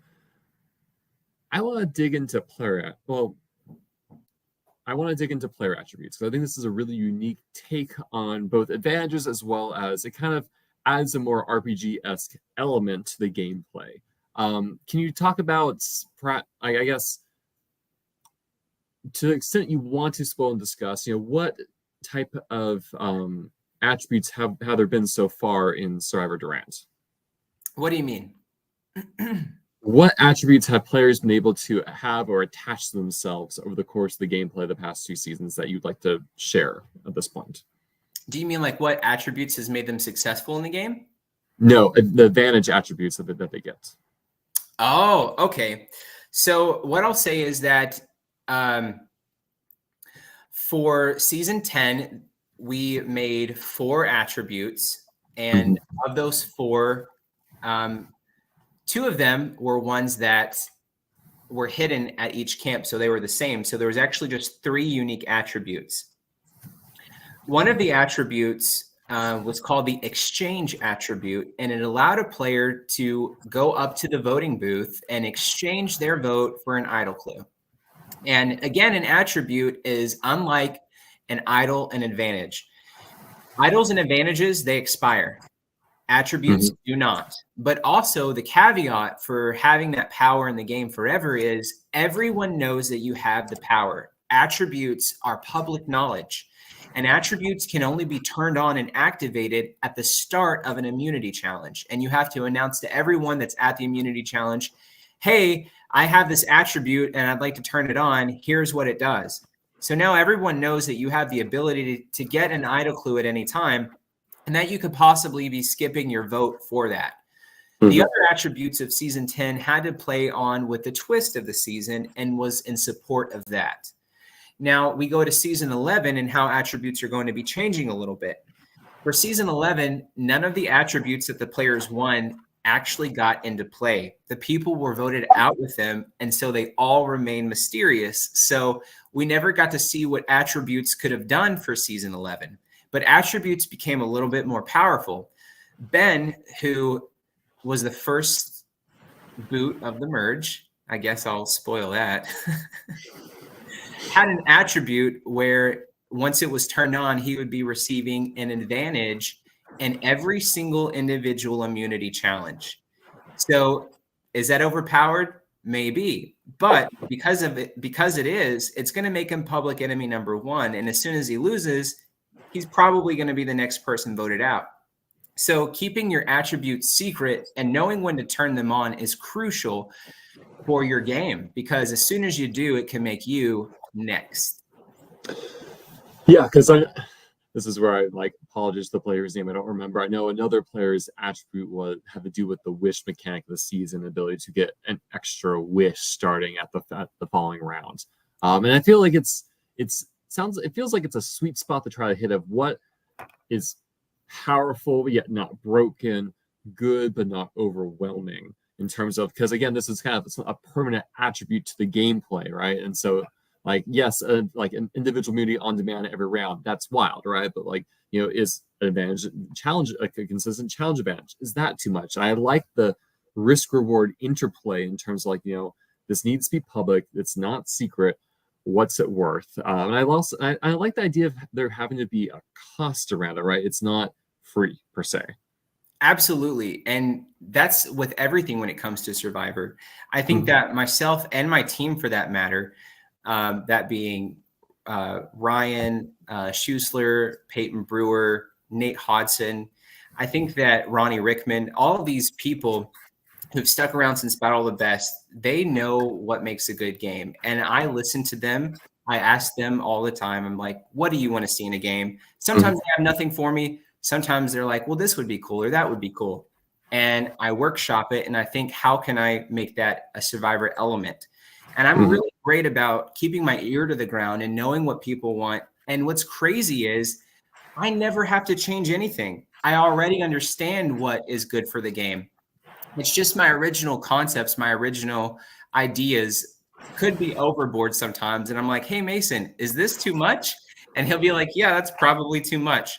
I want to dig into player attributes, because I think this is a really unique take on both advantages, as well as it kind of adds a more RPG-esque element to the gameplay. Can you talk about, I guess, to the extent you want to spoil and discuss, what type of attributes have there been so far in Survivor Durant? What do you mean? What attributes have players been able to have or attach to themselves over the course of the gameplay the past 2 seasons that you'd like to share at this point? Do you mean like what attributes has made them successful in the game? No, the advantage attributes that they get. Oh, okay. So what I'll say is that for season 10, we made 4 attributes, and of those 4, 2 of them were ones that were hidden at each camp, so they were the same. So there was actually just 3 unique attributes. One of the attributes was called the exchange attribute, and it allowed a player to go up to the voting booth and exchange their vote for an idol clue. And again, an attribute is unlike an idol and advantage. Idols and advantages, they expire. Attributes do not. But also the caveat for having that power in the game forever is everyone knows that you have the power. Attributes are public knowledge, and attributes can only be turned on and activated at the start of an immunity challenge. And you have to announce to everyone that's at the immunity challenge, hey, I have this attribute and I'd like to turn it on. Here's what it does. So now everyone knows that you have the ability to get an idle clue at any time, and that you could possibly be skipping your vote for that. The other attributes of season 10 had to play on with the twist of the season and was in support of that. Now we go to season 11 and how attributes are going to be changing a little bit. For season 11, none of the attributes that the players won actually got into play. The people were voted out with them, and so they all remain mysterious. So we never got to see what attributes could have done for season 11. But attributes became a little bit more powerful. Ben, who was the first boot of the merge, I guess I'll spoil that, had an attribute where once it was turned on, he would be receiving an advantage in every single individual immunity challenge. So is that overpowered? Maybe. But because it is, it's going to make him public enemy number one. And as soon as he loses, he's probably going to be the next person voted out. So keeping your attributes secret and knowing when to turn them on is crucial for your game, because as soon as you do, it can make you next. Yeah, because this is where I apologize to the player's name. I don't remember. I know another player's attribute had to do with the wish mechanic of the season, ability to get an extra wish starting at the following round. And I feel like it feels like it's a sweet spot to try to hit of what is powerful yet not broken, good but not overwhelming in terms of, because again, this is kind of a permanent attribute to the gameplay, right? And so yes, like an individual immunity on demand every round, that's wild, right? But is an advantage challenge, like a consistent challenge advantage, is that too much? I like the risk reward interplay in terms of this needs to be public, it's not secret, what's it worth? And I like the idea of there having to be a cost around it, right? It's not free per se. Absolutely. And that's with everything when it comes to Survivor. I think that myself and my team, for that matter, that being Ryan Schusler, Peyton Brewer, Nate Hodson, I think that Ronnie Rickman, all of these people who've stuck around since Battle of the Best, they know what makes a good game. And I listen to them. I ask them all the time. I'm like, what do you want to see in a game? Sometimes they have nothing for me. Sometimes they're like, well, this would be cool or that would be cool. And I workshop it and I think, how can I make that a Survivor element? And I'm really great about keeping my ear to the ground and knowing what people want. And what's crazy is I never have to change anything. I already understand what is good for the game. It's just my original concepts, my original ideas could be overboard sometimes. And I'm like, hey, Mason, is this too much? And he'll be like, yeah, that's probably too much.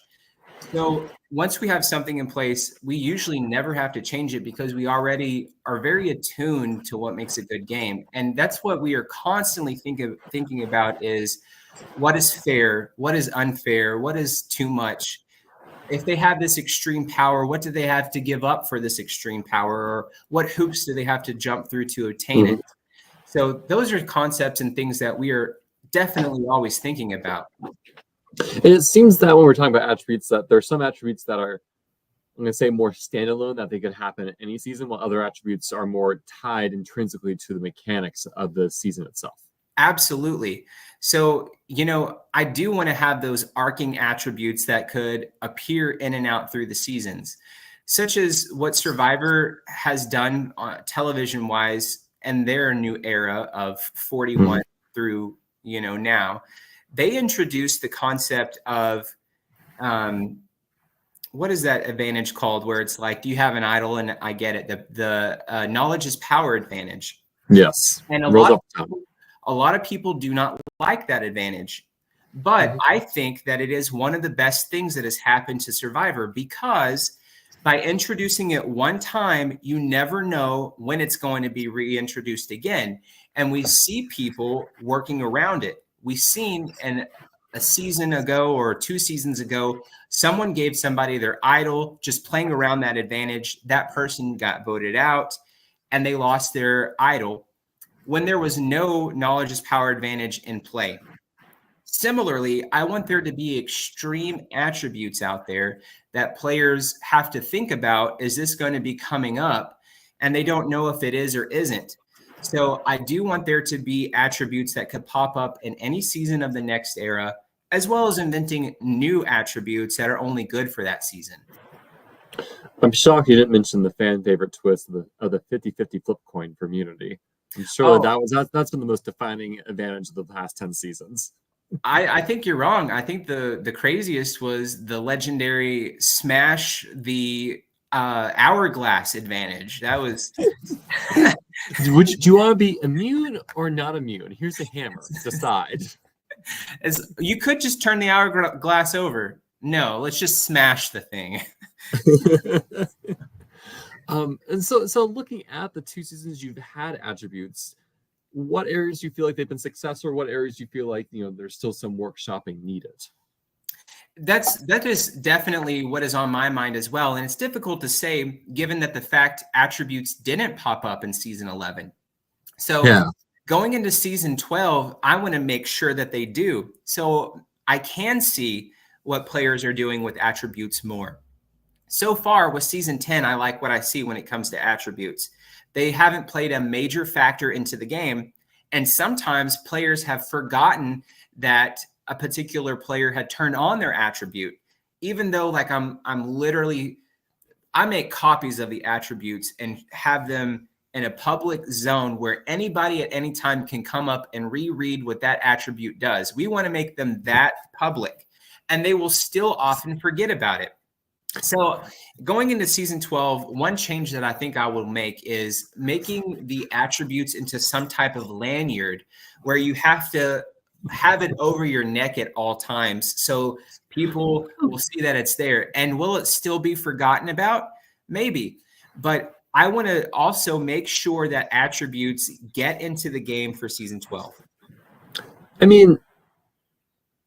So once we have something in place, we usually never have to change it because we already are very attuned to what makes a good game. And that's what we are constantly thinking about is what is fair, what is unfair, what is too much. If they have this extreme power, what do they have to give up for this extreme power? Or what hoops do they have to jump through to obtain it? So those are concepts and things that we are definitely always thinking about. And it seems that when we're talking about attributes, that there's some attributes that are, I'm going to say, more standalone, that they could happen in any season, while other attributes are more tied intrinsically to the mechanics of the season itself. Absolutely. So, I do want to have those arcing attributes that could appear in and out through the seasons, such as what Survivor has done television-wise and their new era of 41 through, now. They introduced the concept of what is that advantage called, where it's like, do you have an idol? And I get it. The knowledge is power advantage. Yes. And a lot of people do not like that advantage. But I think that it is one of the best things that has happened to Survivor, because by introducing it one time, you never know when it's going to be reintroduced again. And we see people working around it. We've seen a season ago or 2 seasons ago, someone gave somebody their idol just playing around that advantage. That person got voted out and they lost their idol when there was no knowledge is power advantage in play. Similarly, I want there to be extreme attributes out there that players have to think about. Is this going to be coming up? And they don't know if it is or isn't. So I do want there to be attributes that could pop up in any season of the next era, as well as inventing new attributes that are only good for that season. I'm shocked you didn't mention the fan favorite twist of the 50-50 flip coin for immunity. I'm sure that's been the most defining advantage of the past 10 seasons. I think you're wrong. I think the craziest was the legendary smash the hourglass advantage. That was. Do you want to be immune or not immune? Here's a hammer. Decide. You could just turn the hourglass over. No, let's just smash the thing. And so looking at the 2 seasons you've had attributes, what areas do you feel like they've been successful? What areas do you feel like there's still some workshopping needed? That is definitely what is on my mind as well, and it's difficult to say given that the fact attributes didn't pop up in season 11. So going into season 12, I want to make sure that they do, so I can see what players are doing with attributes more. So far with season 10, I like what I see when it comes to attributes. They haven't played a major factor into the game, and sometimes players have forgotten that a particular player had turned on their attribute, even though like I make copies of the attributes and have them in a public zone where anybody at any time can come up and reread what that attribute does. We want to make them that public, and they will still often forget about it. So going into season 12, one change that I think I will make is making the attributes into some type of lanyard where you have to have it over your neck at all times so people will see that it's there. And will it still be forgotten about? Maybe. But I want to also make sure that attributes get into the game for season 12. I mean,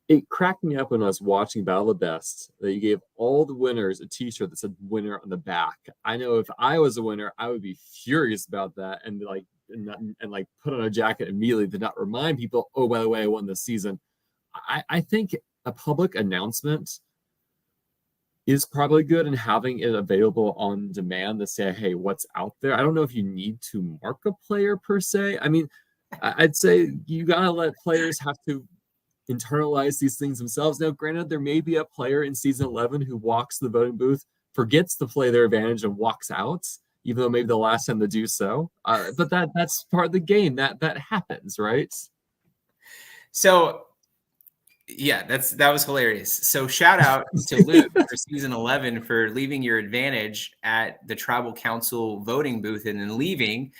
it cracked me up when I was watching Battle of the Best that you gave all the winners a t-shirt that said winner on the back. I know if I was a winner, I would be furious about that and put on a jacket immediately to not remind people, oh, by the way, I won this season. I think a public announcement is probably good, and having it available on demand to say, hey, what's out there. I don't know if you need to mark a player per se. I mean, I'd say you gotta let players have to internalize these things themselves. Now, granted, there may be a player in season 11 who walks to the voting booth, forgets to play their advantage, and walks out, even though maybe the last time to do so. But that's part of the game. That happens, right? So, yeah, that was hilarious. So shout out to Luke for season 11 for leaving your advantage at the tribal council voting booth and then leaving.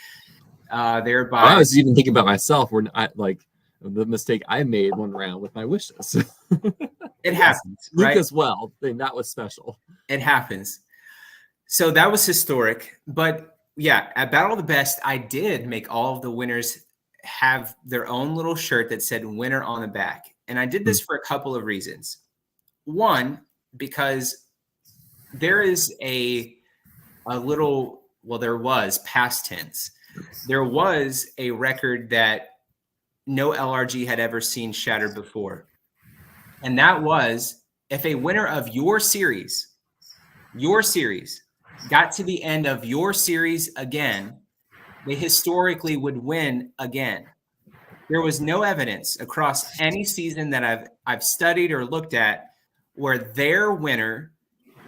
Thereby, I was even thinking about myself when the mistake I made one round with my wishes. It happens. Luke right? as well. That was special. It happens. So that was historic. But yeah, at Battle of the Best, I did make all of the winners have their own little shirt that said winner on the back. And I did this for a couple of reasons. One, because there is there was past tense. There was a record that no LRG had ever seen shattered before. And that was if a winner of your series got to the end of your series again, they historically would win again. There was no evidence across any season that I've studied or looked at where their winner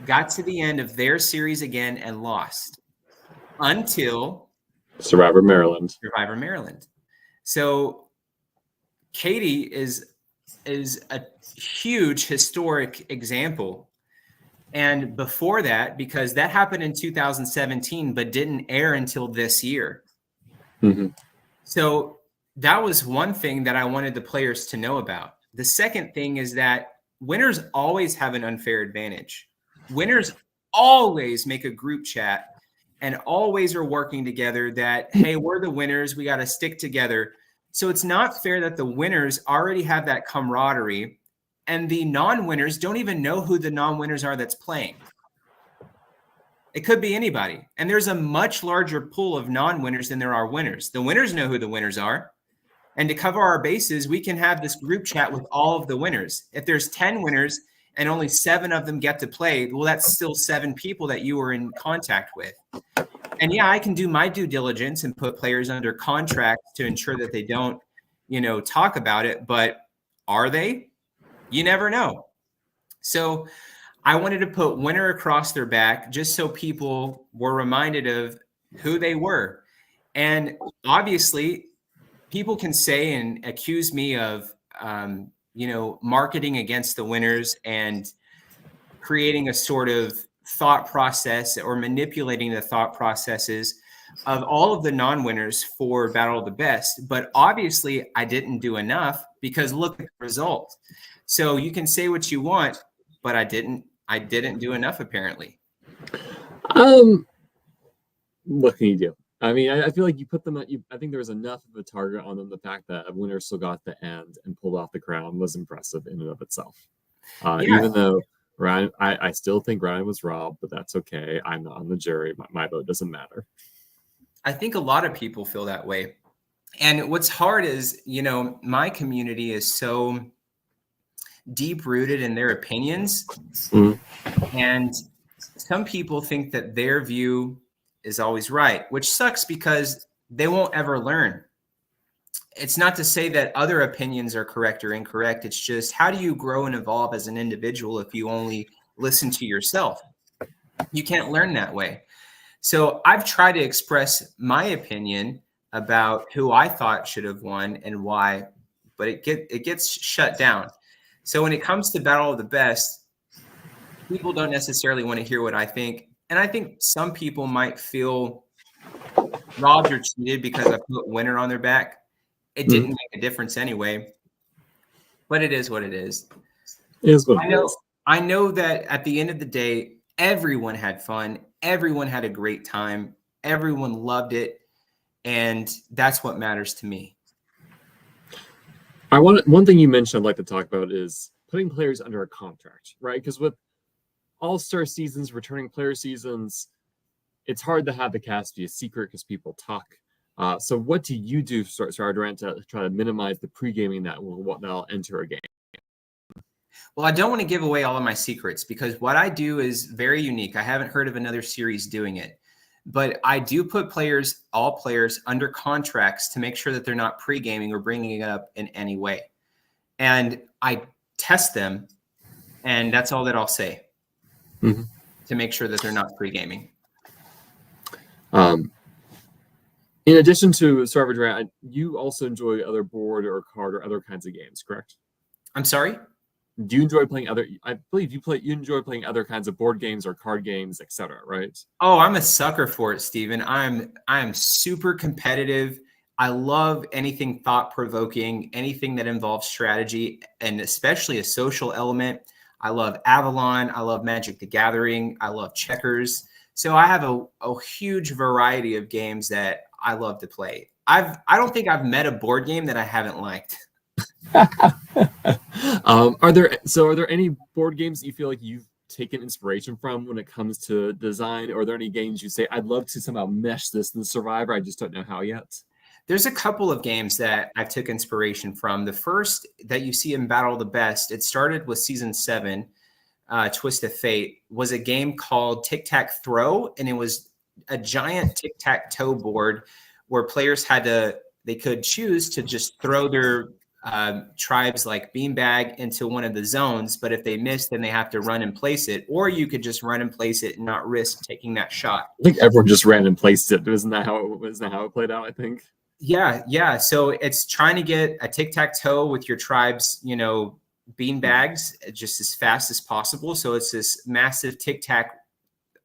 got to the end of their series again and lost until Survivor Maryland. So Katie is a huge historic example. And before that, because that happened in 2017, but didn't air until this year. Mm-hmm. So that was one thing that I wanted the players to know about. The second thing is that winners always have an unfair advantage. Winners always make a group chat and always are working together that, hey, we're the winners. We got to stick together. So it's not fair that the winners already have that camaraderie and the non-winners don't even know who the non-winners are that's playing. It could be anybody. And there's a much larger pool of non-winners than there are winners. The winners know who the winners are. And to cover our bases, we can have this group chat with all of the winners. If there's 10 winners and only 7 of them get to play, well, that's still 7 people that you were in contact with. And yeah, I can do my due diligence and put players under contract to ensure that they don't, talk about it. But are they? You never know. So I wanted to put winner across their back just so people were reminded of who they were. And obviously, people can say and accuse me of, marketing against the winners and creating a sort of thought process or manipulating the thought processes of all of the non-winners for Battle of the Best. But obviously, I didn't do enough because look at the result. So you can say what you want, but I didn't do enough apparently. What can you do? I mean, I feel like you put them at I think there was enough of a target on them. The fact that a winner still got the end and pulled off the crown was impressive in and of itself. Even though Ryan, I still think Ryan was robbed, but that's okay. I'm not on the jury. My vote doesn't matter. I think a lot of people feel that way. And what's hard is, my community is so deep rooted in their opinions. Mm-hmm. And some people think that their view is always right, which sucks because they won't ever learn. It's not to say that other opinions are correct or incorrect. It's just, how do you grow and evolve as an individual if you only listen to yourself? You can't learn that way. So I've tried to express my opinion about who I thought should have won and why, but it gets shut down. So when it comes to Battle of the Best, people don't necessarily want to hear what I think. And I think some people might feel robbed or cheated because I put winner on their back. It didn't make a difference anyway, but it is what it is. It is what it is. I know that at the end of the day, everyone had fun. Everyone had a great time. Everyone loved it. And that's what matters to me. One thing you mentioned I'd like to talk about is putting players under a contract, right? Because with all-star seasons, returning player seasons, it's hard to have the cast be a secret because people talk. So what do you do, Survivor Durant, to try to minimize the pre-gaming that'll enter a game? Well, I don't want to give away all of my secrets because what I do is very unique. I haven't heard of another series doing it. But I do put all players under contracts to make sure that they're not pre-gaming or bringing it up in any way. And I test them, and that's all that I'll say to make sure that they're not pre-gaming. In addition to Survivor Durant, you also enjoy other board or card or other kinds of games, correct? I'm sorry? Do you enjoy playing I believe you enjoy playing other kinds of board games or card games, etc., right? Oh, I'm a sucker for it, Steven. I'm super competitive. I love anything thought-provoking, anything that involves strategy, and especially a social element. I love Avalon. I love Magic the Gathering. I love checkers. So I have a huge variety of games that I love to play. I don't think I've met a board game that I haven't liked. Are there any board games that you feel like you've taken inspiration from when it comes to design? Or are there any games you say, I'd love to somehow mesh this in Survivor, I just don't know how yet? There's a couple of games that I took inspiration from. The first that you see in Battle of the Best, it started with season 7, Twist of Fate, was a game called Tic-Tac-Throw, and it was a giant tic-tac-toe board where players they could choose to just throw their tribes like beanbag into one of the zones, but if they miss, then they have to run and place it, or you could just run and place it and not risk taking that shot. I think everyone just ran and placed it. Isn't that how it played out? I think. Yeah. So it's trying to get a tic-tac-toe with your tribes, beanbags just as fast as possible. So it's this massive tic-tac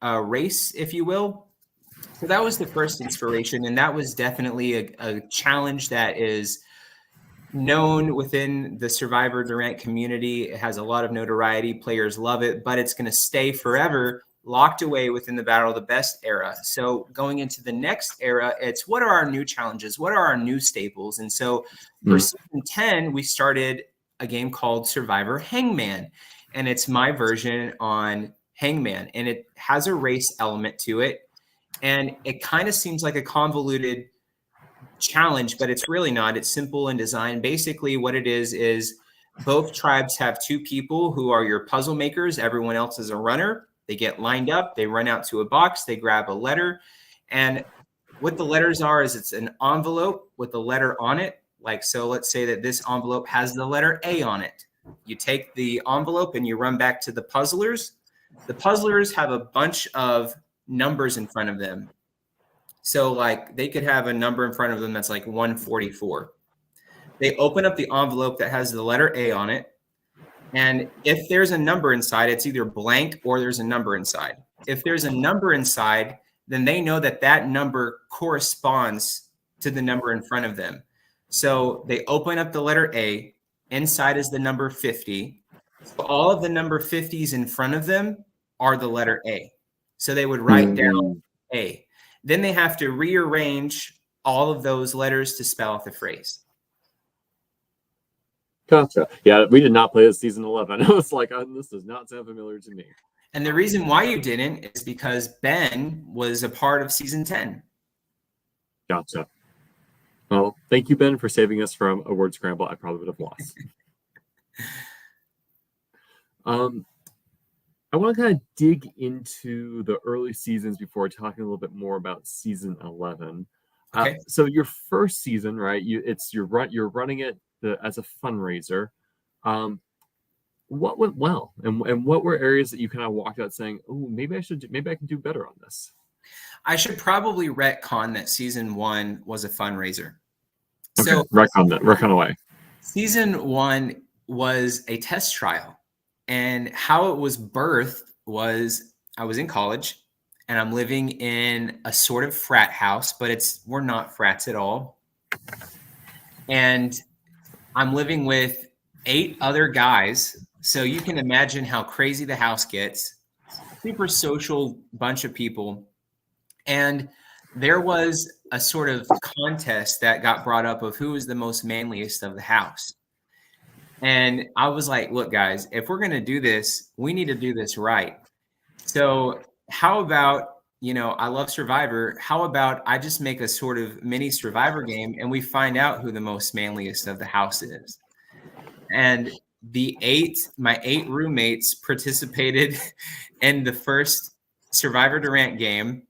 race, if you will. So that was the first inspiration, and that was definitely a challenge that is known within the Survivor Durant community. It has a lot of notoriety. Players love it, but it's going to stay forever locked away within the Battle of the Best era. So going into the next era, it's what are our new challenges? What are our new staples? And so for season 10, we started a game called Survivor Hangman, and it's my version on Hangman, and it has a race element to it. And it kind of seems like a convoluted challenge, but it's really not. It's simple in design. Basically what it is both tribes have 2 people who are your puzzle makers. Everyone else is a runner. They get lined up, they run out to a box, they grab a letter, And what the letters are is it's an envelope with a letter on it. Like, so let's say that this envelope has the letter A on it. You take the envelope and you run back to the puzzlers. The puzzlers have a bunch of numbers in front of them. So like they could have a number in front of them that's like 144. They open up the envelope that has the letter A on it. And if there's a number inside, it's either blank or there's a number inside. If there's a number inside, then they know that that number corresponds to the number in front of them. So they open up the letter A. Inside is the number 50. So all of the number 50s in front of them are the letter A. So they would write down A. Then they have to rearrange all of those letters to spell out the phrase. Gotcha. Yeah, we did not play this season 11. I was like, this does not sound familiar to me. And the reason why you didn't is because Ben was a part of season 10. Gotcha. Well, thank you, Ben, for saving us from a word scramble I probably would have lost. I want to kind of dig into the early seasons before talking a little bit more about season 11. Okay. So your first season, right? You're running it as a fundraiser. What went well, and what were areas that you kind of walked out saying, "Oh, maybe I can do better on this." I should probably retcon that season 1 was a fundraiser. Okay, so retcon away. Season 1 was a test trial, and how it was birthed was I was in college and I'm living in a sort of frat house, but we're not frats at all. And I'm living with 8 other guys. So you can imagine how crazy the house gets. Super social bunch of people. And there was a sort of contest that got brought up of who was the most manliest of the house. And I was like, look, guys, if we're going to do this, we need to do this right. So how about, I love Survivor. How about I just make a sort of mini Survivor game and we find out who the most manliest of the house is? And my 8 roommates participated in the first Survivor Durant game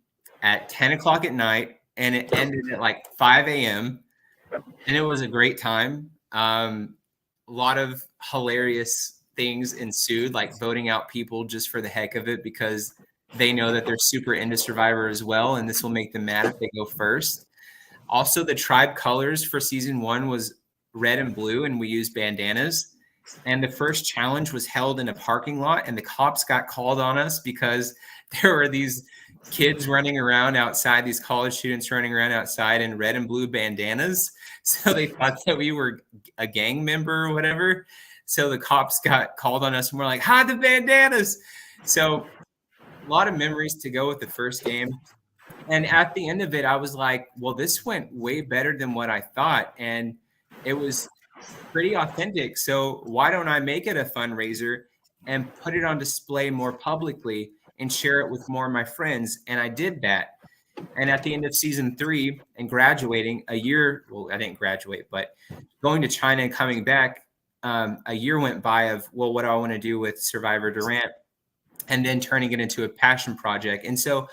at 10 o'clock at night, and it ended at like 5 a.m. And it was a great time. A lot of hilarious things ensued, like voting out people just for the heck of it because they know that they're super into Survivor as well, and this will make them mad if they go first. Also, the tribe colors for season 1 was red and blue, and we used bandanas. And the first challenge was held in a parking lot, and the cops got called on us because there were these kids running around outside, these college students running around outside in red and blue bandanas. So they thought that we were a gang member or whatever. So the cops got called on us and we're like, hide the bandanas. So a lot of memories to go with the first game. And at the end of it, I was like, well, this went way better than what I thought. And it was pretty authentic. So why don't I make it a fundraiser and put it on display more publicly and share it with more of my friends? And I did that. And at the end of season 3 and graduating I didn't graduate, but going to China and coming back, a year went by of, well, what do I want to do with Survivor Durant? And then turning it into a passion project. And so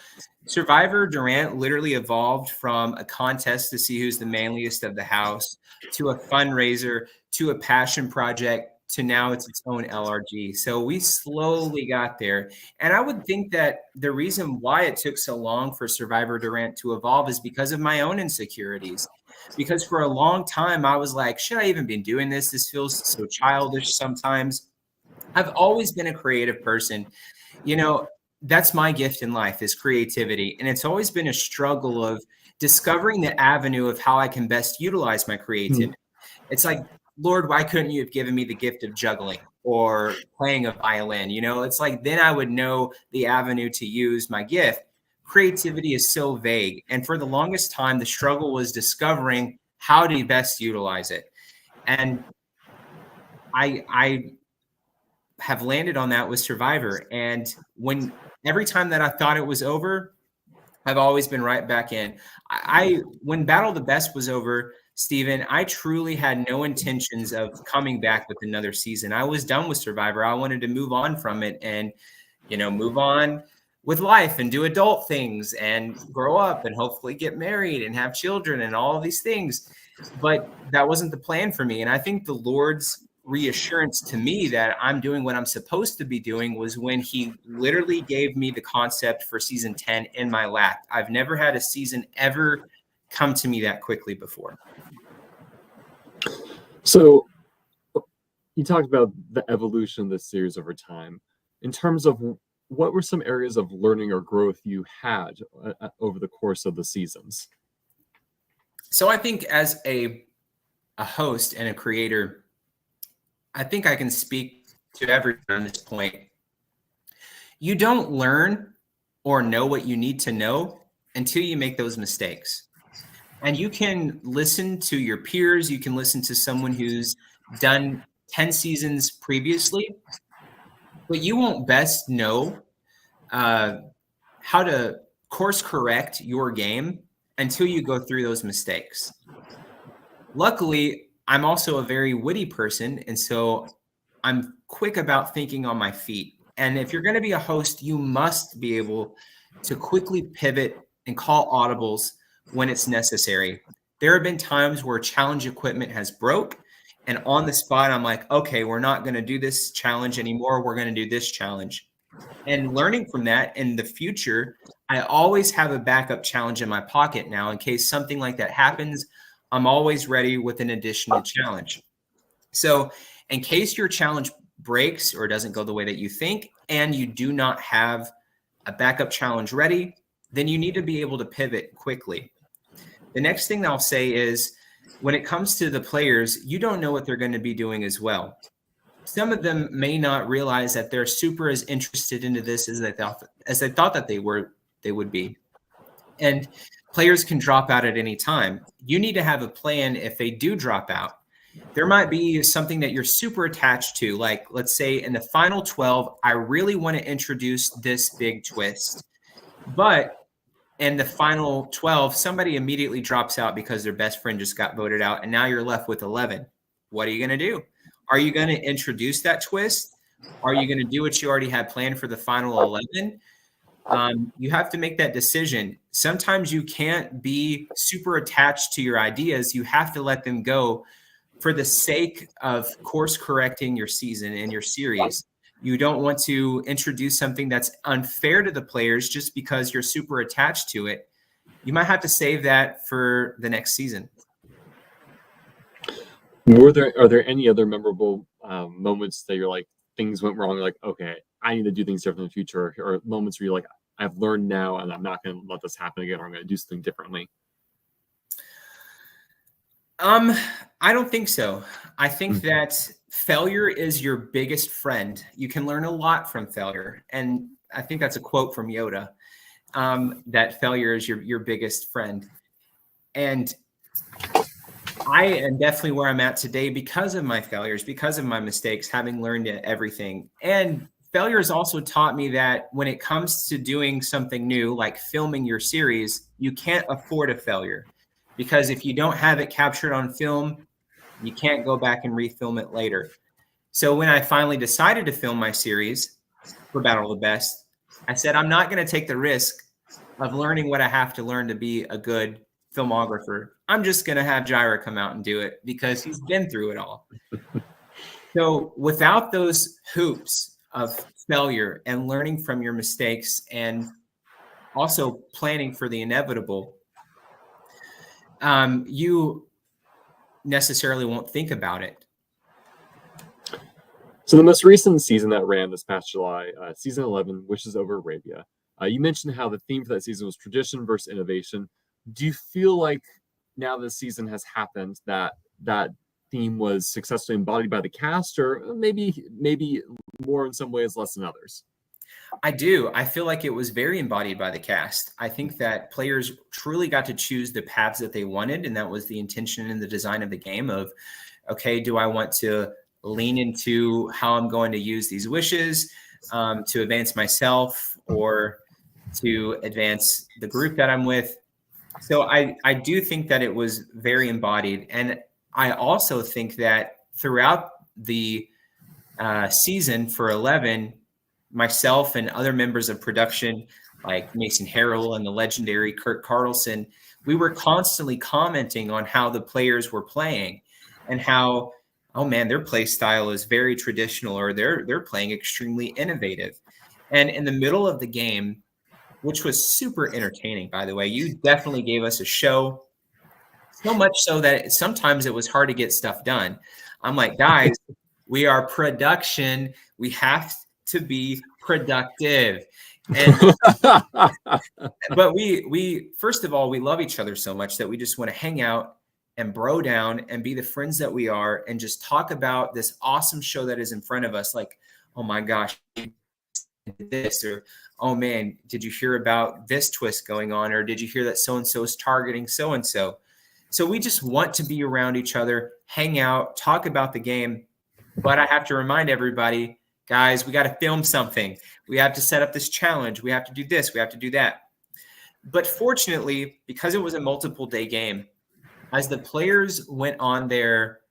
Survivor Durant literally evolved from a contest to see who's the manliest of the house, to a fundraiser, to a passion project, to now it's its own LRG. So we slowly got there. And I would think that the reason why it took so long for Survivor Durant to evolve is because of my own insecurities. Because for a long time, I was like, should I even be doing this? This feels so childish sometimes. I've always been a creative person. That's my gift in life, is creativity. And it's always been a struggle of discovering the avenue of how I can best utilize my creativity. It's like, Lord, why couldn't you have given me the gift of juggling or playing a violin? It's like, then I would know the avenue to use my gift. Creativity is so vague. And for the longest time, the struggle was discovering how to best utilize it. And I have landed on that with Survivor. And every time that I thought it was over, I've always been right back in. When Battle of the Best was over, Steven, I truly had no intentions of coming back with another season. I was done with Survivor. I wanted to move on from it and, move on with life and do adult things and grow up and hopefully get married and have children and all of these things. But that wasn't the plan for me. And I think the Lord's reassurance to me that I'm doing what I'm supposed to be doing was when he literally gave me the concept for season 10 in my lap. I've never had a season ever come to me that quickly before. So you talked about the evolution of this series over time. In terms of what were some areas of learning or growth you had over the course of the seasons? So I think as a host and a creator, I think I can speak to everyone on this point. You don't learn or know what you need to know until you make those mistakes. And you can listen to your peers. You can listen to someone who's done 10 seasons previously, but you won't best know how to course correct your game until you go through those mistakes. Luckily, I'm also a very witty person, and so I'm quick about thinking on my feet. And if you're going to be a host, you must be able to quickly pivot and call audibles when it's necessary. There have been times where challenge equipment has broke, and on the spot, I'm like, okay, we're not going to do this challenge anymore. We're going to do this challenge. And learning from that in the future, I always have a backup challenge in my pocket now in case something like that happens. I'm always ready with an additional challenge. So in case your challenge breaks or doesn't go the way that you think, and you do not have a backup challenge ready, then you need to be able to pivot quickly. The next thing I'll say is when it comes to the players, you don't know what they're going to be doing as well. Some of them may not realize that they're super as interested into this as they thought that they would be. And players can drop out at any time. You need to have a plan if they do drop out. There might be something that you're super attached to, like let's say in the final 12, I really want to introduce this big twist. But in the final 12, somebody immediately drops out because their best friend just got voted out, and now you're left with 11. What are you going to do? Are you going to introduce that twist? Are you going to do what you already had planned for the final 11? You have to make that decision. Sometimes you can't be super attached to your ideas. You have to let them go for the sake of course correcting your season and your series. You don't want to introduce something that's unfair to the players just because you're super attached to it. You might have to save that for the next season. Are there any other memorable moments that you're like, things went wrong, like, okay, I need to do things different in the future, or moments where you're like, I've learned now and I'm not going to let this happen again, or I'm going to do something differently? I don't think so. I think that failure is your biggest friend. You can learn a lot from failure. And I think that's a quote from Yoda, that failure is your biggest friend. And I am definitely where I'm at today because of my failures, because of my mistakes, having learned everything. And failure has also taught me that when it comes to doing something new, like filming your series, you can't afford a failure. Because if you don't have it captured on film, you can't go back and refilm it later. So when I finally decided to film my series for Battle of the Best, I said, I'm not going to take the risk of learning what I have to learn to be a good filmographer. I'm just going to have Jaira come out and do it because he's been through it all. So without those hoops of failure and learning from your mistakes and also planning for the inevitable, you necessarily won't think about it. So the most recent season that ran this past July, season 11, Wishes Over Arabia, you mentioned how the theme for that season was tradition versus innovation. Do you feel like now this season has happened that that theme was successfully embodied by the cast, or maybe more in some ways, less in others? I do. I feel like it was very embodied by the cast. I think that players truly got to choose the paths that they wanted, and that was the intention in the design of the game of, okay, do I want to lean into how I'm going to use these wishes to advance myself or to advance the group that I'm with? So I do think that it was very embodied. And I also think that throughout the season for 11, myself and other members of production like Mason Harrell and the legendary Kurt Carlson, we were constantly commenting on how the players were playing and how, oh man, their play style is very traditional, or they're playing extremely innovative. And in the middle of the game, which was super entertaining, by the way, you definitely gave us a show, so much so that sometimes it was hard to get stuff done. I'm like, guys, we are production. We have to be productive. And but we first of all, we love each other so much that we just want to hang out and bro down and be the friends that we are and just talk about this awesome show that is in front of us. Like, oh my gosh, this, or oh man, did you hear about this twist going on, or did you hear that so-and-so is targeting so-and-so? So we just want to be around each other, hang out, talk about the game. But I have to remind everybody, guys, we got to film something. We have to set up this challenge. We have to do this. We have to do that. But fortunately, because it was a multiple day game, as the players went on their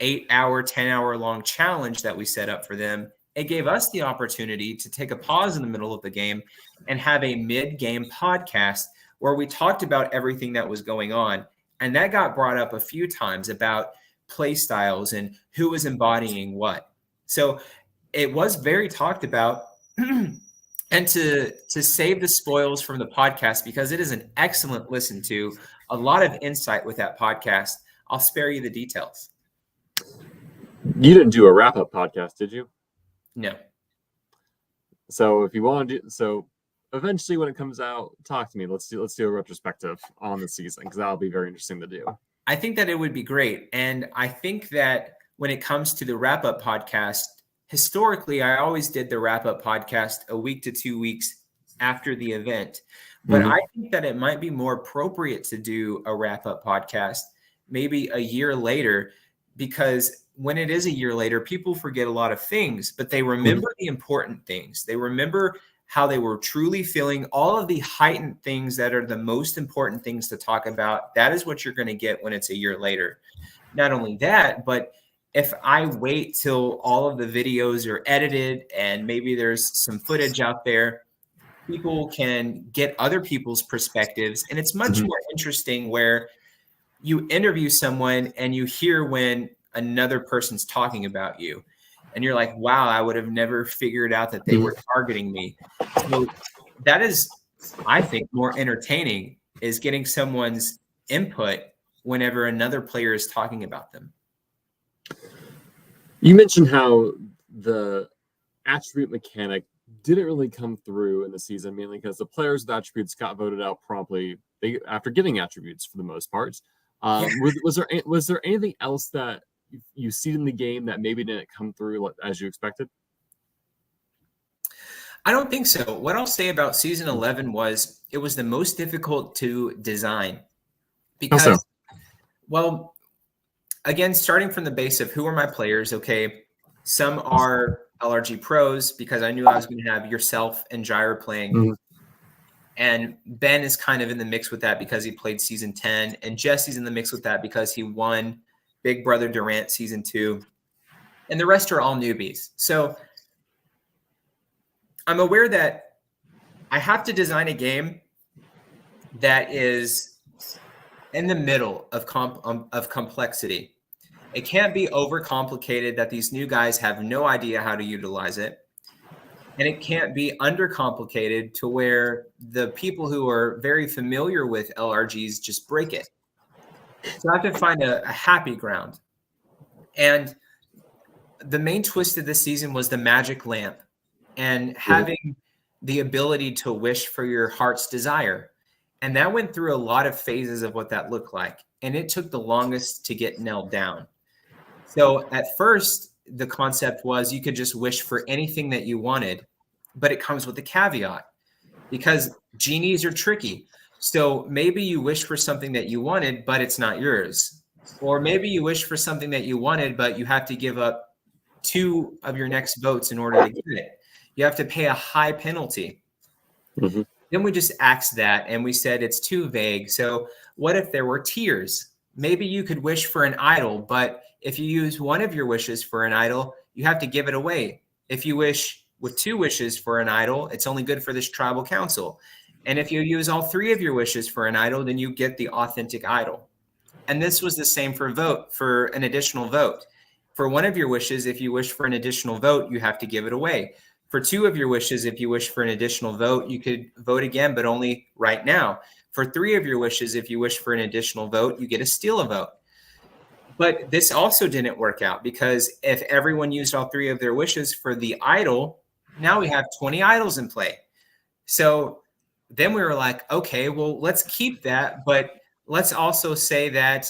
8-hour, 10-hour long challenge that we set up for them, it gave us the opportunity to take a pause in the middle of the game and have a mid-game podcast where we talked about everything that was going on. And that got brought up a few times about play styles and who was embodying what. So it was very talked about. And to save the spoils from the podcast, because it is an excellent listen to, a lot of insight with that podcast, I'll spare you the details. You didn't do a wrap-up podcast, did you? No. So if you want to do, so eventually when it comes out, talk to me. Let's do a retrospective on the season, because that'll be very interesting to do. I think that it would be great. And I think that when it comes to the wrap-up podcast, historically, I always did the wrap-up podcast a week to 2 weeks after the event. But I think that it might be more appropriate to do a wrap-up podcast maybe a year later, because when it is a year later, people forget a lot of things, but they remember the important things. They remember how they were truly feeling, all of the heightened things that are the most important things to talk about. That is what you're going to get when it's a year later. Not only that, but if I wait till all of the videos are edited and maybe there's some footage out there, people can get other people's perspectives. And it's much more interesting where you interview someone and you hear when another person's talking about you. And you're like, wow, I would have never figured out that they were targeting me. So that is, I think, more entertaining, is getting someone's input whenever another player is talking about them. You mentioned how the attribute mechanic didn't really come through in the season, mainly because the players with attributes got voted out promptly after getting attributes for the most part. Was there anything else that you see in the game that maybe didn't come through as you expected? I don't think so. What I'll say about season 11 was it was the most difficult to design because, well, again, starting from the base of who are my players, okay, some are LRG pros because I knew I was going to have yourself and Jair playing. And Ben is kind of in the mix with that because he played season 10, and Jesse's in the mix with that because he won Big Brother Durant season 2, and the rest are all newbies. So I'm aware that I have to design a game that is in the middle of complexity. It can't be overcomplicated that these new guys have no idea how to utilize it. And it can't be undercomplicated to where the people who are very familiar with LRGs just break it. So I have to find a happy ground. And the main twist of this season was the magic lamp and having the ability to wish for your heart's desire. And that went through a lot of phases of what that looked like. And it took the longest to get nailed down. So at first, the concept was you could just wish for anything that you wanted, but it comes with a caveat because genies are tricky. So maybe you wish for something that you wanted, but it's not yours. Or maybe you wish for something that you wanted, but you have to give up 2 of your next votes in order to get it. You have to pay a high penalty. Then we just axed that and we said it's too vague. So what if there were tiers? Maybe you could wish for an idol, but if you use one of your wishes for an idol, you have to give it away. If you wish with 2 wishes for an idol, it's only good for this tribal council. And if you use all 3 of your wishes for an idol, then you get the authentic idol. And this was the same for an additional vote. For 1 of your wishes, if you wish for an additional vote, you have to give it away. For 2 of your wishes, if you wish for an additional vote, you could vote again, but only right now. For 3 of your wishes, if you wish for an additional vote, you get to steal a vote. But this also didn't work out, because if everyone used all 3 of their wishes for the idol, now we have 20 idols in play. So then we were like, okay, well, let's keep that, but let's also say that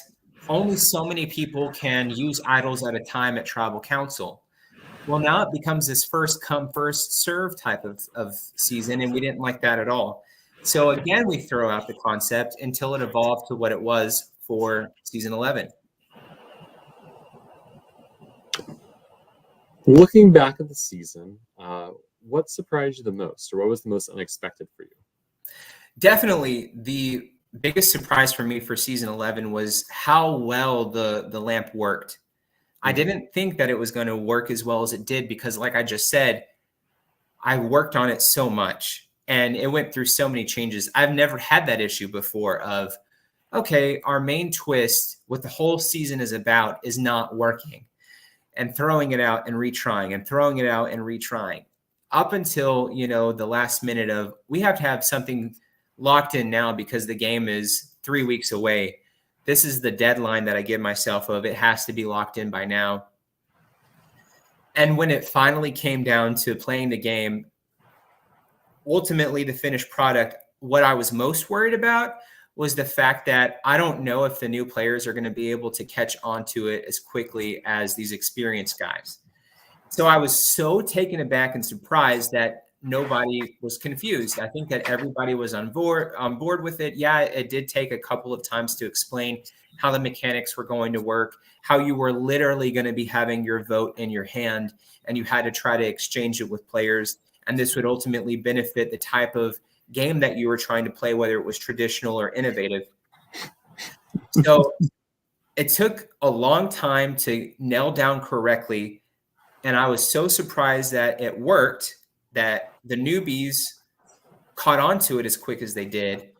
only so many people can use idols at a time at tribal council. Well, now it becomes this first come, first serve type of season, and we didn't like that at all. So again, we throw out the concept until it evolved to what it was for season 11. Looking back at the season, what surprised you the most, or what was the most unexpected for you? Definitely the biggest surprise for me for season 11 was how well the lamp worked. I didn't think that it was going to work as well as it did, because like I just said, I worked on it so much and it went through so many changes. I've never had that issue before of, okay, our main twist, what the whole season is about, is not working, and throwing it out and retrying and throwing it out and retrying up until, the last minute of, we have to have something locked in now because the game is 3 weeks away. This is the deadline that I give myself of, it has to be locked in by now. And when it finally came down to playing the game, ultimately the finished product, what I was most worried about was the fact that I don't know if the new players are going to be able to catch on to it as quickly as these experienced guys. So I was so taken aback and surprised that nobody was confused. I think that everybody was on board with it. Yeah, it did take a couple of times to explain how the mechanics were going to work, how you were literally going to be having your vote in your hand and you had to try to exchange it with players. And this would ultimately benefit the type of game that you were trying to play, whether it was traditional or innovative. So it took a long time to nail down correctly. And I was so surprised that it worked, that the newbies caught on to it as quick as they did,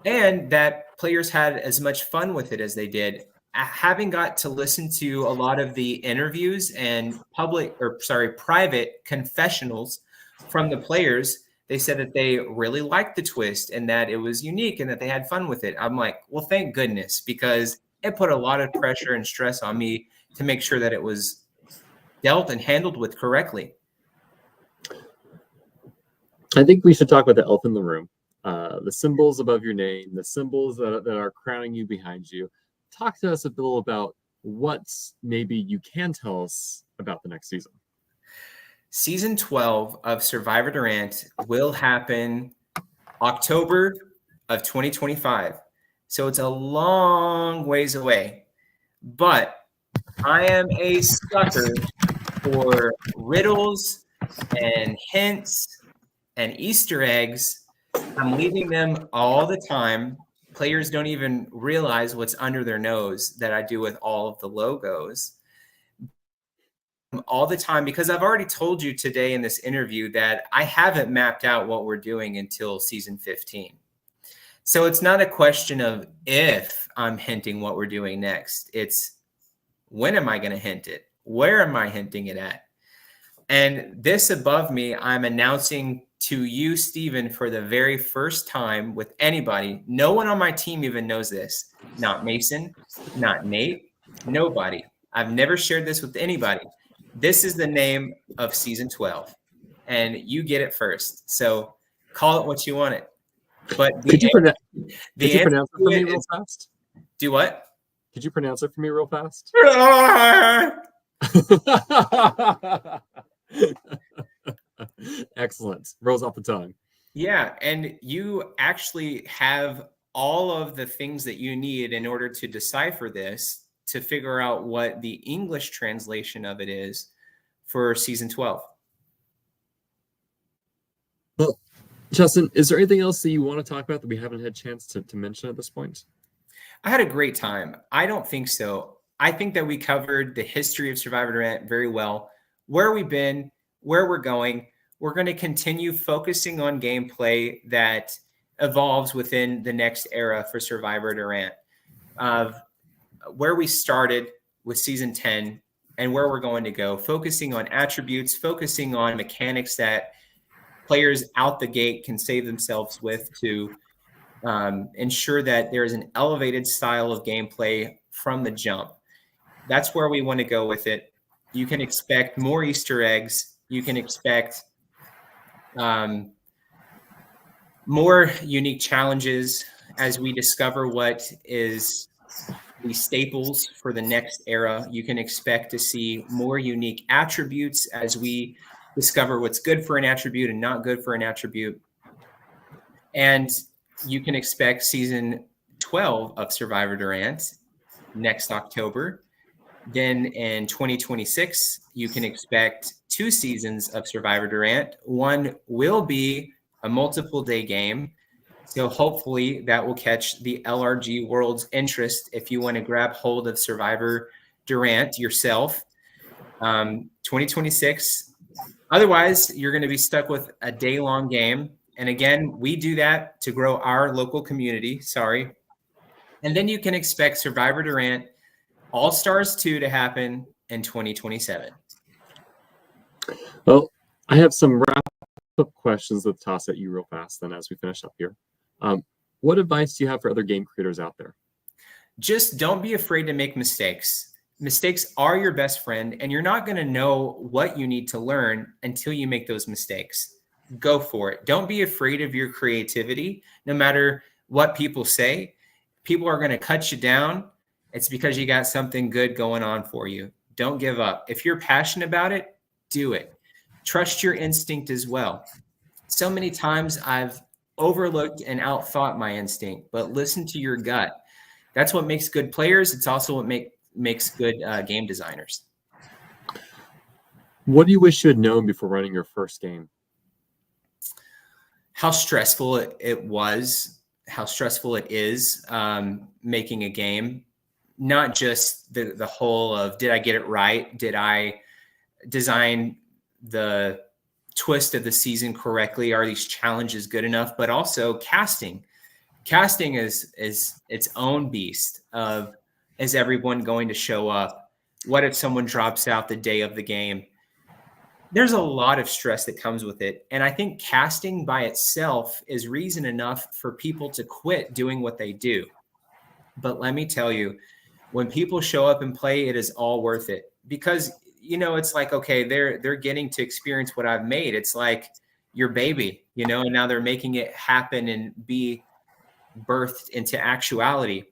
and that players had as much fun with it as they did. Having got to listen to a lot of the interviews and private confessionals from the players, they said that they really liked the twist and that it was unique and that they had fun with it. I'm like, well, thank goodness, because it put a lot of pressure and stress on me to make sure that it was dealt and handled with correctly. I think we should talk about the elephant in the room, the symbols above your name, the symbols that are crowning you behind you. Talk to us a little about what maybe you can tell us about the next season. Season 12 of Survivor Durant will happen October of 2025. So it's a long ways away, but I am a sucker for riddles and hints and Easter eggs. I'm leaving them all the time. Players don't even realize what's under their nose that I do with all of the logos all the time, because I've already told you today in this interview that I haven't mapped out what we're doing until season 15. So it's not a question of if I'm hinting what we're doing next. It's when am I going to hint it? Where am I hinting it at? And this above me, I'm announcing to you, Stephen, for the very first time with anybody. No one on my team even knows this. Not Mason, not Nate, nobody. I've never shared this with anybody. This is the name of season 12, and you get it first. So call it what you want it. But could you pronounce it for me real fast? Do what? Could you pronounce it for me real fast? Excellent. Rolls off the tongue. Yeah, and you actually have all of the things that you need in order to decipher this, to figure out what the English translation of it is for season 12. Well, Cheston, is there anything else that you want to talk about that we haven't had a chance to mention at this point? I had a great time. I don't think so. I think that we covered the history of Survivor Durant very well, where we've been, where we're going. we're going to continue focusing on gameplay that evolves within the next era for Survivor Durant, of where we started with season 10 and where we're going to go, focusing on attributes, focusing on mechanics that players out the gate can save themselves with to ensure that there is an elevated style of gameplay from the jump. That's where we want to go with it. You can expect more Easter eggs. You can expect more unique challenges as we discover what is the staples for the next era. You can expect to see more unique attributes as we discover what's good for an attribute and not good for an attribute. And you can expect season 12 of Survivor Durant next October. Then in 2026, you can expect 2 seasons of Survivor Durant. One will be a multiple day game. So hopefully that will catch the LRG world's interest if you want to grab hold of Survivor Durant yourself. 2026. Otherwise, you're going to be stuck with a day-long game. And again, we do that to grow our local community. Sorry. And then you can expect Survivor Durant All-Stars 2 to happen in 2027. Well, I have some wrap-up questions to toss at you real fast then as we finish up here. What advice do you have for other game creators out there? Just don't be afraid to make mistakes. Mistakes are your best friend, and you're not going to know what you need to learn until you make those mistakes. Go for it. Don't be afraid of your creativity. No matter what people say, people are going to cut you down. It's because you got something good going on for you. Don't give up. If you're passionate about it, do it. Trust your instinct as well. So many times I've overlooked and outthought my instinct, but listen to your gut. That's what makes good players. It's also what makes good game designers. What do you wish you had known before running your first game? How stressful it was, how stressful it is making a game. Not just the whole of, did I get it right? Did I design the twist of the season correctly? Are these challenges good enough? But also casting. Casting is its own beast of, is everyone going to show up? What if someone drops out the day of the game? There's a lot of stress that comes with it. And I think casting by itself is reason enough for people to quit doing what they do. But let me tell you, when people show up and play, it is all worth it, because, you know, it's like, okay, they're getting to experience what I've made. It's like your baby, you know, and now they're making it happen and be birthed into actuality.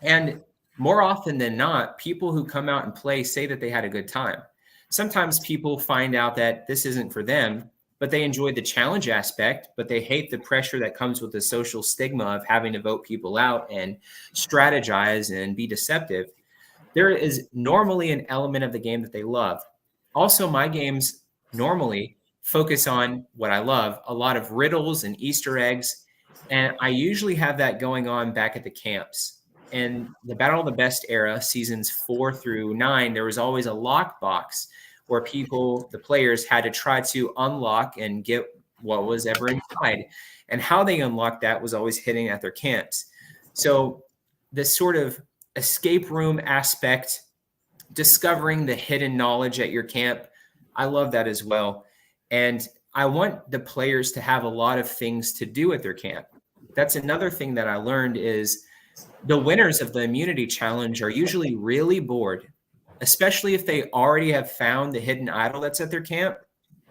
And more often than not, people who come out and play say that they had a good time. Sometimes people find out that this isn't for them, but they enjoyed the challenge aspect, but they hate the pressure that comes with the social stigma of having to vote people out and strategize and be deceptive. There is normally an element of the game that they love. Also, my games normally focus on what I love, a lot of riddles and Easter eggs. And I usually have that going on back at the camps. In the Battle of the Best era, seasons 4 through 9, there was always a lockbox where people, the players, had to try to unlock and get what was ever inside. And how they unlocked that was always hitting at their camps. So this sort of escape room aspect, discovering the hidden knowledge at your camp, I love that as well. And I want the players to have a lot of things to do at their camp. That's another thing that I learned is the winners of the immunity challenge are usually really bored, especially if they already have found the hidden idol that's at their camp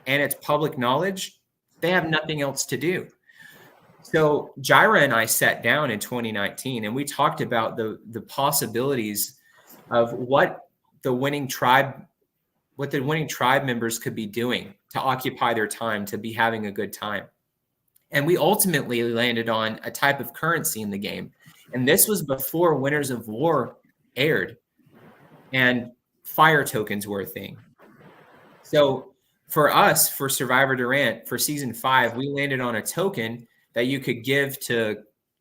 and it's public knowledge. They have nothing else to do. So Jaira and I sat down in 2019 and we talked about the possibilities of what the winning tribe members could be doing to occupy their time, to be having a good time. And we ultimately landed on a type of currency in the game. And this was before Winners of War aired and fire tokens were a thing. So for us, for Survivor Durant, for season 5, we landed on a token that you could give to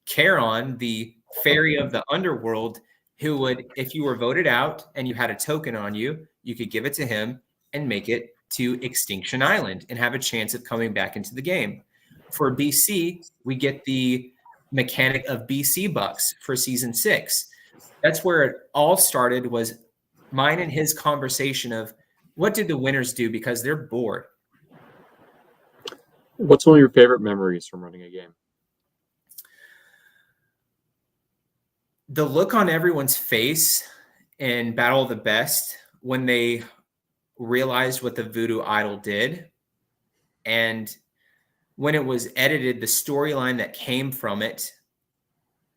Charon, the fairy of the underworld, who would, if you were voted out and you had a token on you, you could give it to him and make it to Extinction Island and have a chance of coming back into the game. For BC, we get the mechanic of BC Bucks for season 6. That's where it all started, was mine and his conversation of what did the winners do because they're bored. What's one of your favorite memories from running a game? The look on everyone's face in Battle of the Best when they realized what the Voodoo Idol did, and when it was edited, the storyline that came from it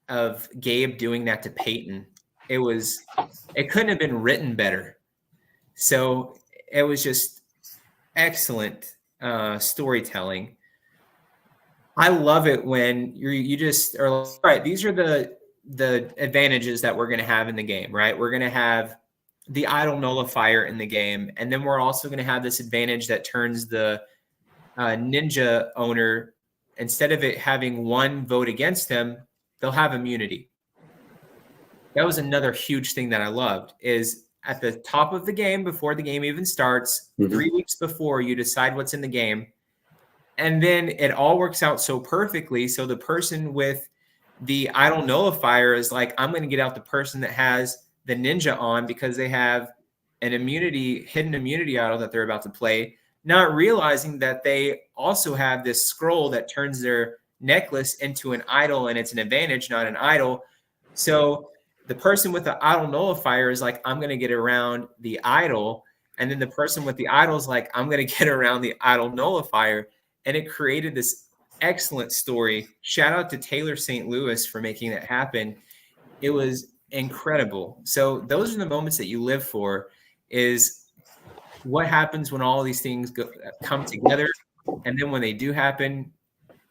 of Gabe doing that to Peyton, it couldn't have been written better. So it was just excellent storytelling. I love it when you just are like, all right, these are the advantages that we're going to have in the game, right? We're going to have the idol nullifier in the game, and then we're also going to have this advantage that turns the ninja owner, instead of it having one vote against him, they'll have immunity. That was another huge thing that I loved, is at the top of the game, before the game even starts, 3 weeks before, you decide what's in the game. And then it all works out so perfectly. So the person with the idol nullifier is like, I'm going to get out the person that has the ninja on because they have an hidden immunity idol that they're about to play, not realizing that they also have this scroll that turns their necklace into an idol, and it's an advantage, not an idol. So the person with the idol nullifier is like, I'm going to get around the idol. And then the person with the idol is like, I'm going to get around the idol nullifier. And it created this excellent story. Shout out to Taylor St. Louis for making that happen. It was incredible. So those are the moments that you live for, is what happens when all these things come together. And then when they do happen,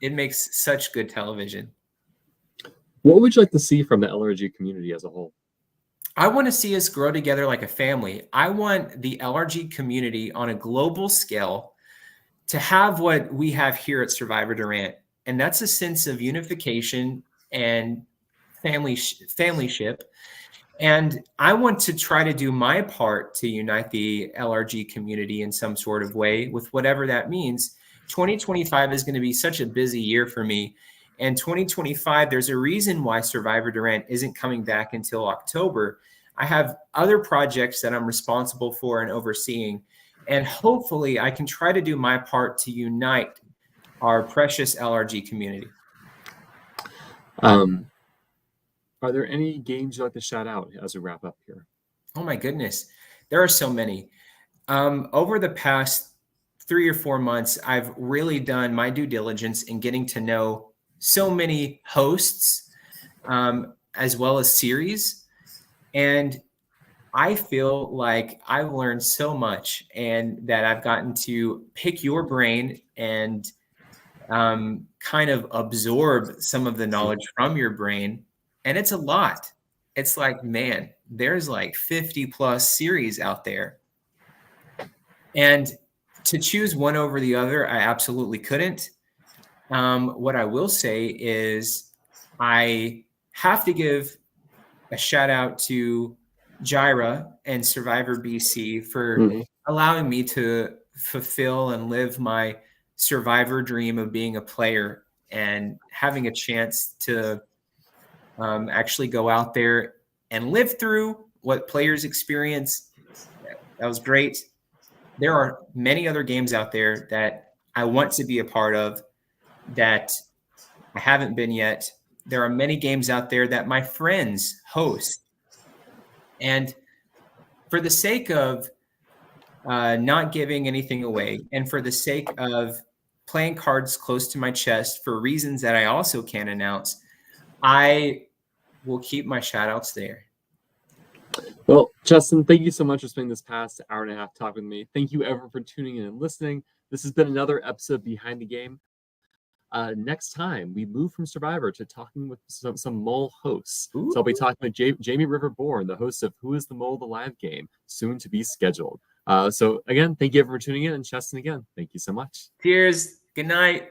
it makes such good television. What would you like to see from the LRG community as a whole? I want to see us grow together like a family. I want the LRG community on a global scale to have what we have here at Survivor Durant. And that's a sense of unification and familyship. And I want to try to do my part to unite the LRG community in some sort of way, with whatever that means. 2025 is going to be such a busy year for me. And 2025, there's a reason why Survivor Durant isn't coming back until October. I have other projects that I'm responsible for and overseeing. And hopefully I can try to do my part to unite our precious LRG community. Are there any games you'd like to shout out as we wrap up here? Oh my goodness. There are so many. Over the past 3 or 4 months, I've really done my due diligence in getting to know so many hosts, as well as series. And I feel like I've learned so much, and that I've gotten to pick your brain and kind of absorb some of the knowledge from your brain. And it's a lot. It's like, man, there's like 50 plus series out there. And to choose one over the other, I absolutely couldn't. What I will say is I have to give a shout out to Jira and Survivor BC for allowing me to fulfill and live my Survivor dream of being a player and having a chance to actually go out there and live through what players experience. That was great. There are many other games out there that I want to be a part of that I haven't been yet. There are many games out there that my friends host. And for the sake of not giving anything away, and for the sake of playing cards close to my chest for reasons that I also can't announce, I will keep my shout outs there. Well, Cheston, thank you so much for spending this past hour and a half talking with me. Thank you, everyone, for tuning in and listening. This has been another episode Behind the Game. Next time, we move from Survivor to talking with some mole hosts. Ooh. So I'll be talking with Jamie Riverborn, the host of Who is the Mole, the live game, soon to be scheduled. So again, thank you everyone for tuning in. And Cheston, again, thank you so much. Cheers. Good night.